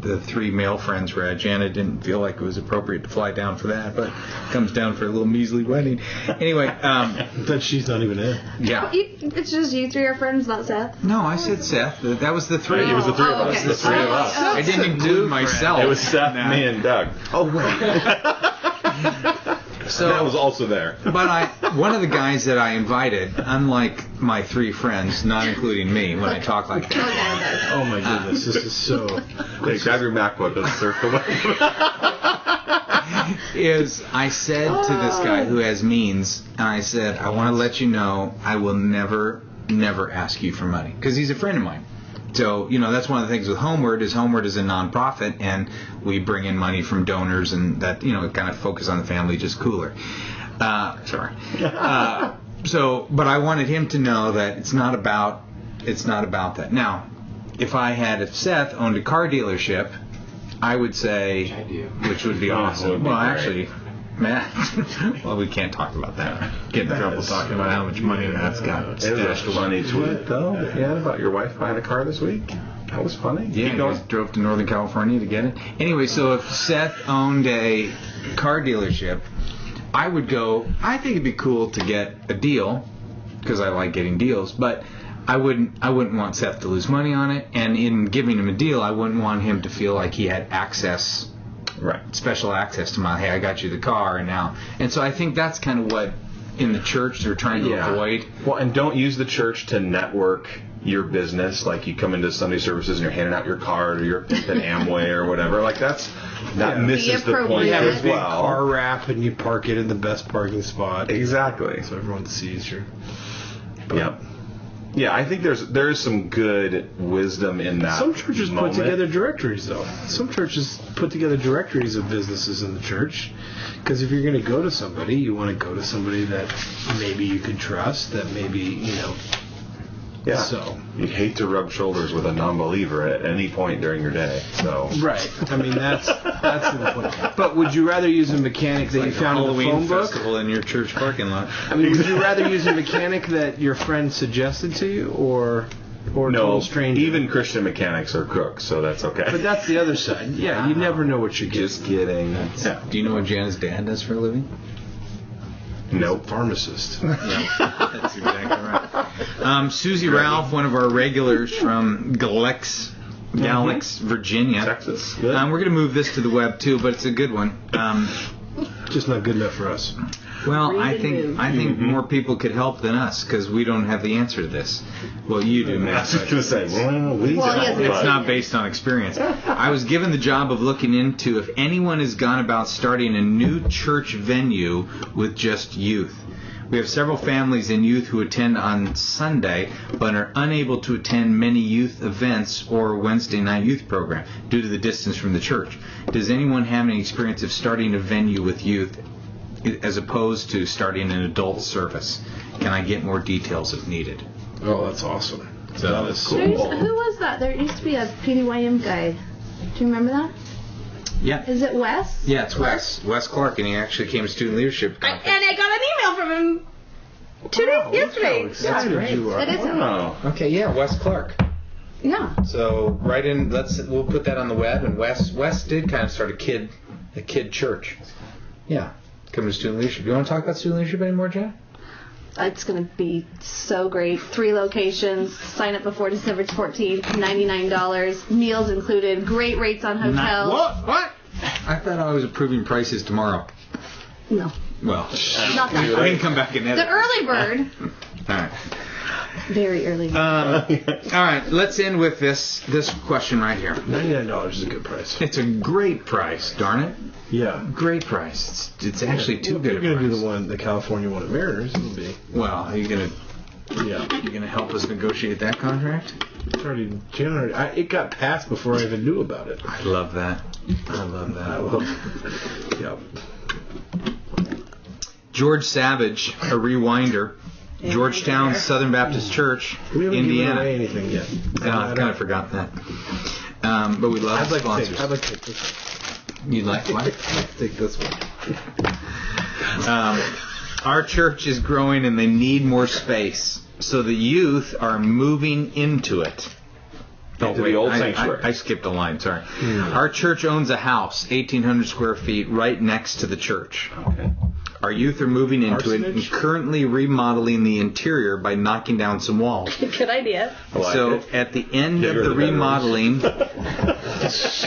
Speaker 2: the three male friends were at. Jana didn't feel like it was appropriate to fly down for that, but comes down for a little measly wedding. Anyway.
Speaker 3: That she's not even in.
Speaker 2: Yeah.
Speaker 4: It's just you three are friends, not Seth.
Speaker 2: No, I said Seth. That was the three.
Speaker 1: It was the three of us.
Speaker 4: okay.
Speaker 1: The three of us.
Speaker 2: I didn't include myself.
Speaker 1: It was Seth,
Speaker 2: No.
Speaker 1: me, and Doug. Oh, wait.
Speaker 2: So
Speaker 1: that was also there.
Speaker 2: But one of the guys that I invited, unlike my three friends, not including me, when I talk like that,
Speaker 3: Oh my goodness, this is so.
Speaker 1: Hey, grab your MacBook. Let's circle
Speaker 2: is I said to this guy who has means, and I said, I want to let you know I will never ask you for money, because he's a friend of mine. So, that's one of the things with Homeward is a nonprofit, and we bring in money from donors, and that, kind of focus on the family, just cooler. Sorry. But I wanted him to know that it's not about that. Now, if Seth owned a car dealership, I would say, which would be awesome.
Speaker 1: would be
Speaker 2: Well,
Speaker 1: great.
Speaker 2: actually, Matt, well, we can't talk about that. Get in trouble talking about how much money that's got.
Speaker 1: It was a funny tweet, though, that you had about your wife buying a car this week. That was funny.
Speaker 2: Yeah, he drove to Northern California to get it. Anyway, so if Seth owned a car dealership, I would go, I think it'd be cool to get a deal, because I like getting deals, but I wouldn't want Seth to lose money on it, and in giving him a deal, I wouldn't want him to feel like he had access, special access to hey, I got you the car, and so I think that's kind of what in the church they're trying to avoid.
Speaker 1: Well, and don't use the church to network your business. Like you come into Sunday services and you're handing out your card or you're at Amway or whatever. Like that misses the point
Speaker 3: You have
Speaker 1: as
Speaker 3: a big
Speaker 1: well.
Speaker 3: car wrap and you park it in the best parking spot.
Speaker 1: Exactly.
Speaker 3: So everyone sees you.
Speaker 1: Yep. Yeah, I think there is some good wisdom in that.
Speaker 3: Some churches
Speaker 1: moment.
Speaker 3: put together directories, though. Some churches put together directories of businesses in the church. Because if you're going to go to somebody, you want to go to somebody that maybe you can trust, that maybe,
Speaker 1: Yeah.
Speaker 3: So
Speaker 1: You'd hate to rub shoulders with a non-believer at any point during your day. So
Speaker 3: right. I mean, that's the point. But would you rather use a mechanic that you found in the
Speaker 2: Halloween
Speaker 3: phone book?
Speaker 2: festival in your church parking lot.
Speaker 3: I mean, would you rather use a mechanic that your friend suggested to you, or a total stranger?
Speaker 1: Even Christian mechanics are crooks, so that's okay.
Speaker 3: But that's the other side. Yeah, you never know what you're getting.
Speaker 1: Just kidding. Yeah.
Speaker 2: Do you know what Jana's dad does for a living?
Speaker 1: Nope.
Speaker 3: Pharmacist.
Speaker 2: That's exactly right. Susie Ralph, one of our regulars from Galex, Virginia.
Speaker 1: Texas. Good.
Speaker 2: We're going to move this to the web too, but it's a good one.
Speaker 3: Just not good enough for us.
Speaker 2: Well, I think more people could help than us because we don't have the answer to this. Well, you do,
Speaker 1: I
Speaker 2: Matt.
Speaker 1: was going to say, we don't.
Speaker 2: It's not based on experience. I was given the job of looking into if anyone has gone about starting a new church venue with just youth. We have several families and youth who attend on Sunday but are unable to attend many youth events or Wednesday night youth program due to the distance from the church. Does anyone have any experience of starting a venue with youth as opposed to starting an adult service? Can I get more details if needed?
Speaker 3: Oh, that's awesome.
Speaker 2: So
Speaker 3: That is cool.
Speaker 4: Who was that? There used to be a PDYM guy. Do you remember that?
Speaker 2: Yeah.
Speaker 4: Is it Wes?
Speaker 2: Yeah, it's Wes Clark, and he actually came to student leadership
Speaker 4: And
Speaker 2: conference.
Speaker 4: I got an email from him yesterday.
Speaker 3: Excited you are.
Speaker 4: It is him.
Speaker 1: Oh.
Speaker 2: Okay, yeah, Wes Clark.
Speaker 4: Yeah.
Speaker 2: So we'll put that on the web, and Wes did kind of start a kid church. Yeah, coming to student leadership. You want to talk about student leadership anymore, Jen?
Speaker 4: It's going to be so great. 3 locations. Sign up before December 14th. $99. Meals included. Great rates on hotels.
Speaker 2: What? I thought I was approving prices tomorrow.
Speaker 4: No.
Speaker 2: Well,
Speaker 4: Not that
Speaker 2: I can come back and edit.
Speaker 4: The early bird.
Speaker 2: All right.
Speaker 4: Very early bird.
Speaker 2: All right. Let's end with this question right here.
Speaker 3: $99 is a good price.
Speaker 2: It's a great price, darn it.
Speaker 3: Yeah.
Speaker 2: Great price. It's actually too good.
Speaker 3: You're going to do the California one at Mariners. It'll be.
Speaker 2: Well, are you going to?
Speaker 3: Yeah.
Speaker 2: You going to help us negotiate that contract?
Speaker 3: It's already generated. It got passed before I even knew about it.
Speaker 2: I love that. I love that.
Speaker 3: Yep.
Speaker 2: George Savage, a rewinder, Georgetown Southern Baptist Church,
Speaker 3: We haven't
Speaker 2: Indiana.
Speaker 3: given away anything yet.
Speaker 2: I kind of forgot that. But we love
Speaker 3: I'd like
Speaker 2: sponsors.
Speaker 3: to take this one.
Speaker 2: You'd like what?
Speaker 3: I'd like to take this one.
Speaker 2: Our church is growing and they need more space. So the youth are moving into it.
Speaker 1: Into the old sanctuary.
Speaker 2: I skipped a line, sorry. Our church owns a house, 1,800 square feet, right next to the church.
Speaker 1: Okay.
Speaker 2: Our youth are moving into it and
Speaker 3: Parsonage?
Speaker 2: currently remodeling the interior by knocking down some walls.
Speaker 4: Good idea.
Speaker 1: I like
Speaker 2: So
Speaker 1: it.
Speaker 2: at the end
Speaker 1: Bigger
Speaker 2: of the
Speaker 1: the bedrooms.
Speaker 2: remodeling,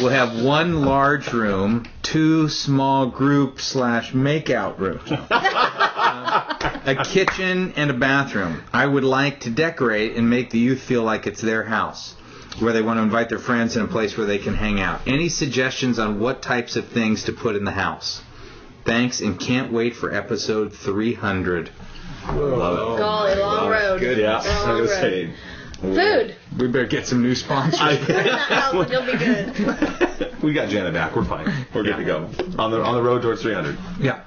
Speaker 2: we'll have 1 large room, 2 small group / makeout rooms, a kitchen, and a bathroom. I would like to decorate and make the youth feel like it's their house, where they want to invite their friends in a place where they can hang out. Any suggestions on what types of things to put in the house? Thanks, and can't wait for episode 300.
Speaker 1: Love
Speaker 4: Golly, long road.
Speaker 1: it. Yeah, I
Speaker 4: Long
Speaker 1: was
Speaker 4: road.
Speaker 1: saying.
Speaker 4: Food.
Speaker 2: We better get some new sponsors.
Speaker 4: Put in that house and you'll be good.
Speaker 1: We got Jana back. We're fine. We're good to go. On the road towards 300.
Speaker 2: Yeah.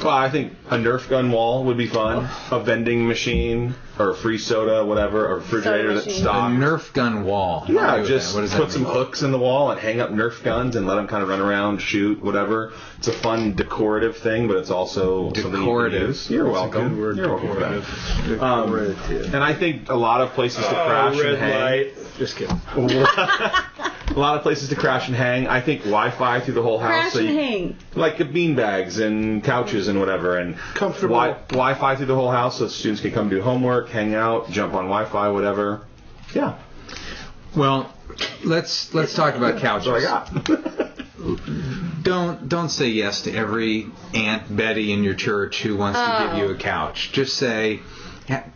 Speaker 1: Well, I think a Nerf gun wall would be fun. A vending machine or a free soda, whatever, a refrigerator
Speaker 4: Soda
Speaker 1: that's
Speaker 4: machine.
Speaker 2: A
Speaker 1: stocked.
Speaker 2: Nerf gun wall. I'll
Speaker 1: Yeah,
Speaker 2: do
Speaker 1: just
Speaker 2: that. What does that
Speaker 1: put some
Speaker 2: mean?
Speaker 1: hooks in the wall and hang up Nerf guns and let them kind of run around, shoot, whatever. It's a fun decorative thing, but it's also something you
Speaker 2: Decorative.
Speaker 1: can use. You're welcome.
Speaker 3: Good word,
Speaker 1: You're welcome for that.
Speaker 3: Decorative.
Speaker 1: And I think a lot of places to crash and hang.
Speaker 3: Just kidding.
Speaker 1: A lot of places to crash and hang. I think Wi-Fi through the whole house.
Speaker 4: Crash
Speaker 1: so
Speaker 4: and
Speaker 1: you-
Speaker 4: hang.
Speaker 1: like bean bags and couches and whatever, and
Speaker 3: Comfortable.
Speaker 1: Wi-Fi through the whole house, so students can come do homework, hang out, jump on Wi-Fi, whatever. Yeah,
Speaker 2: Well, let's talk about couches.
Speaker 1: that's what I got.
Speaker 2: Don't say yes to every Aunt Betty in your church who wants to give you a couch. Just say,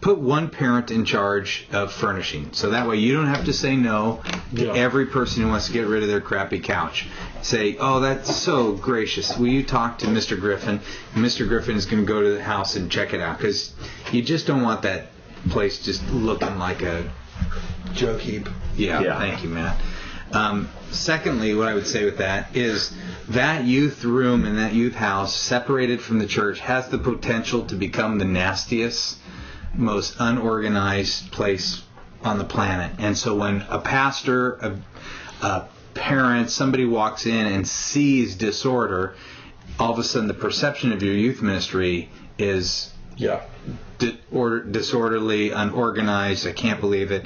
Speaker 2: put one parent in charge of furnishing, so that way you don't have to say no to every person who wants to get rid of their crappy couch. Say, oh, that's so gracious. Will you talk to Mr. Griffin? And Mr. Griffin is going to go to the house and check it out, because you just don't want that place just looking like a
Speaker 3: Junk heap.
Speaker 1: Yeah.
Speaker 2: Thank you, Matt. Secondly, what I would say with that is that youth room and that youth house separated from the church has the potential to become the nastiest, most unorganized place on the planet. And so when a pastor, a parent, somebody walks in and sees disorder, all of a sudden the perception of your youth ministry is disorderly, unorganized. I can't believe it.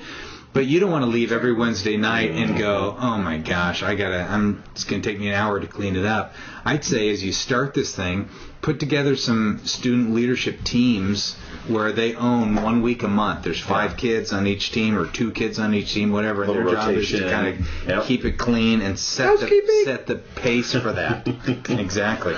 Speaker 2: But you don't want to leave every Wednesday night and go, oh my gosh, it's going to take me an hour to clean it up. I'd say as you start this thing, put together some student leadership teams where they own 1 week a month. There's 5 kids on each team or 2 kids on each team, whatever. And their
Speaker 1: Little
Speaker 2: job is to
Speaker 1: rotation.
Speaker 2: kind of
Speaker 1: Yep.
Speaker 2: keep it clean and set the pace for that. Exactly.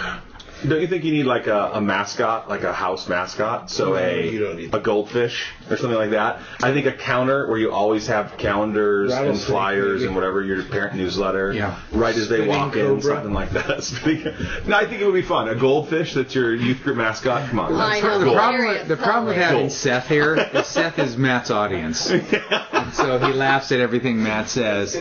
Speaker 1: Don't you think you need like a mascot, like a house mascot? So
Speaker 3: you don't need
Speaker 1: a goldfish or something like that. I think a counter where you always have calendars and
Speaker 3: Rattlesnake,
Speaker 1: flyers
Speaker 3: maybe.
Speaker 1: and whatever, your parent newsletter.
Speaker 2: Yeah.
Speaker 1: Right as they
Speaker 3: Spinning
Speaker 1: walk in,
Speaker 3: cobra.
Speaker 1: something like that. No, I think it would be fun. A goldfish that's your youth group mascot. Come on.
Speaker 4: I
Speaker 1: That's
Speaker 4: know.
Speaker 2: The
Speaker 1: cool.
Speaker 2: problem with having
Speaker 1: Cool.
Speaker 2: Seth here is Seth is Matt's audience. And so he laughs at everything Matt says.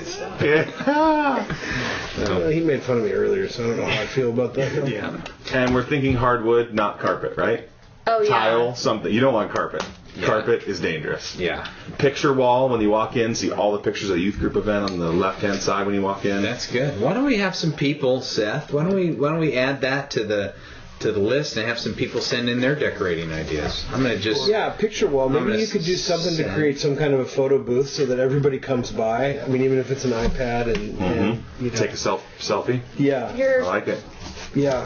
Speaker 3: He made fun of me earlier, so I don't know how I feel about that.
Speaker 2: Yeah.
Speaker 1: And we're thinking hardwood, not carpet, right?
Speaker 4: Oh, yeah.
Speaker 1: Tile, something. You don't want carpet.
Speaker 2: Yeah.
Speaker 1: Carpet is dangerous.
Speaker 2: Yeah.
Speaker 1: Picture wall when you walk in, see all the pictures of the youth group event on the left-hand side when you walk in.
Speaker 2: That's good. Why don't we have some people, Seth? Why don't we add that to the list and have some people send in their decorating ideas? I'm gonna just
Speaker 3: Yeah, picture wall.
Speaker 2: I'm
Speaker 3: Maybe
Speaker 2: gonna
Speaker 3: you could do something to
Speaker 2: send-
Speaker 3: create some kind of a photo booth so that everybody comes by. I mean, even if it's an iPad and you know.
Speaker 1: Take a selfie.
Speaker 3: Yeah,
Speaker 1: I
Speaker 4: Your
Speaker 1: like it.
Speaker 3: yeah.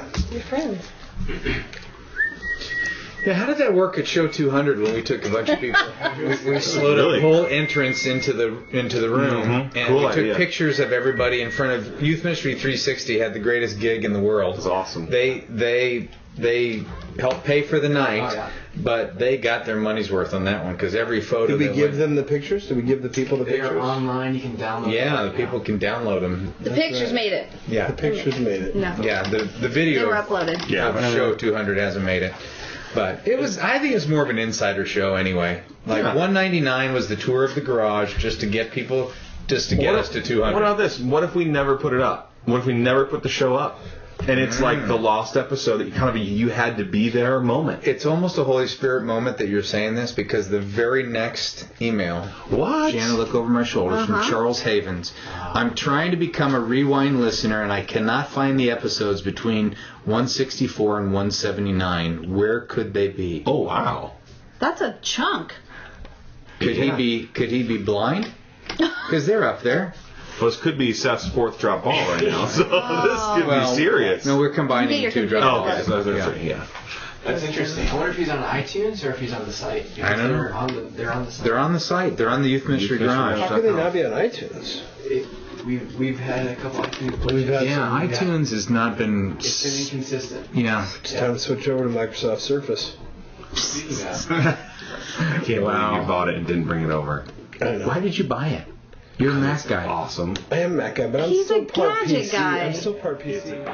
Speaker 4: friends.
Speaker 2: Yeah, how did that work at Show 200 when we took a bunch of people? we slowed
Speaker 1: Really?
Speaker 2: a whole entrance into the room,
Speaker 1: Mhm.
Speaker 2: and
Speaker 1: Cool
Speaker 2: we took
Speaker 1: idea.
Speaker 2: pictures of everybody in front of Youth Ministry 360. Had the greatest gig in the world.
Speaker 1: It was awesome.
Speaker 2: They helped pay for the night,
Speaker 5: Oh, yeah.
Speaker 2: but they got their money's worth on that one because every photo.
Speaker 3: Did we
Speaker 2: that
Speaker 3: give
Speaker 2: went-
Speaker 3: them the pictures? Did we give the people the
Speaker 5: They are
Speaker 3: pictures?
Speaker 5: online. You can download.
Speaker 2: Yeah,
Speaker 5: them
Speaker 2: the people can download them.
Speaker 4: The pictures made it.
Speaker 2: Yeah,
Speaker 3: The pictures made it.
Speaker 4: No.
Speaker 2: yeah. The
Speaker 4: They
Speaker 2: video
Speaker 4: were uploaded.
Speaker 1: Yeah,
Speaker 2: of Show 200 hasn't made it. But it was. I think it's more of an insider show anyway. Like
Speaker 1: Yeah.
Speaker 2: 199 was the tour of the garage just to get people, just to get us to 200.
Speaker 1: What about this? What if we never put it up? What if we never put the show up? And it's like the lost episode that you had to be there moment.
Speaker 2: It's almost a Holy Spirit moment that you're saying this because the very next email.
Speaker 1: What?
Speaker 2: Jana, look over my shoulder from Charles Havens. I'm trying to become a rewind listener and I cannot find the episodes between 164 and 179. Where could they be?
Speaker 1: Oh wow.
Speaker 4: That's a chunk.
Speaker 2: Could he be blind? Because they're up there.
Speaker 1: Well, this could be Seth's fourth drop ball right now, so this could be serious.
Speaker 2: No, we're
Speaker 4: You
Speaker 2: combining
Speaker 4: get your
Speaker 2: two
Speaker 4: computer.
Speaker 2: drop
Speaker 1: Oh, okay.
Speaker 2: balls.
Speaker 1: So
Speaker 2: Yeah.
Speaker 1: yeah.
Speaker 5: That's interesting. I wonder if he's on iTunes or if he's on the site.
Speaker 2: I don't know.
Speaker 5: They're on the site.
Speaker 2: They're on the site. They're on the Youth Ministry Garage.
Speaker 3: How could they not be on iTunes?
Speaker 5: We've had a couple iTunes glitches.
Speaker 3: We've had
Speaker 2: Yeah, iTunes has not been.
Speaker 5: It's been inconsistent.
Speaker 2: Yeah.
Speaker 3: It's time to switch over to Microsoft Surface.
Speaker 5: Speaking of,
Speaker 1: I can't believe you bought it and didn't bring it over.
Speaker 3: I know.
Speaker 2: Why did you buy it? You're a Mac guy.
Speaker 1: Awesome.
Speaker 3: I am Mac guy, but I'm
Speaker 4: He's
Speaker 3: still
Speaker 4: a
Speaker 3: part
Speaker 4: gadget
Speaker 3: PC.
Speaker 4: guy.
Speaker 3: I'm still part PC.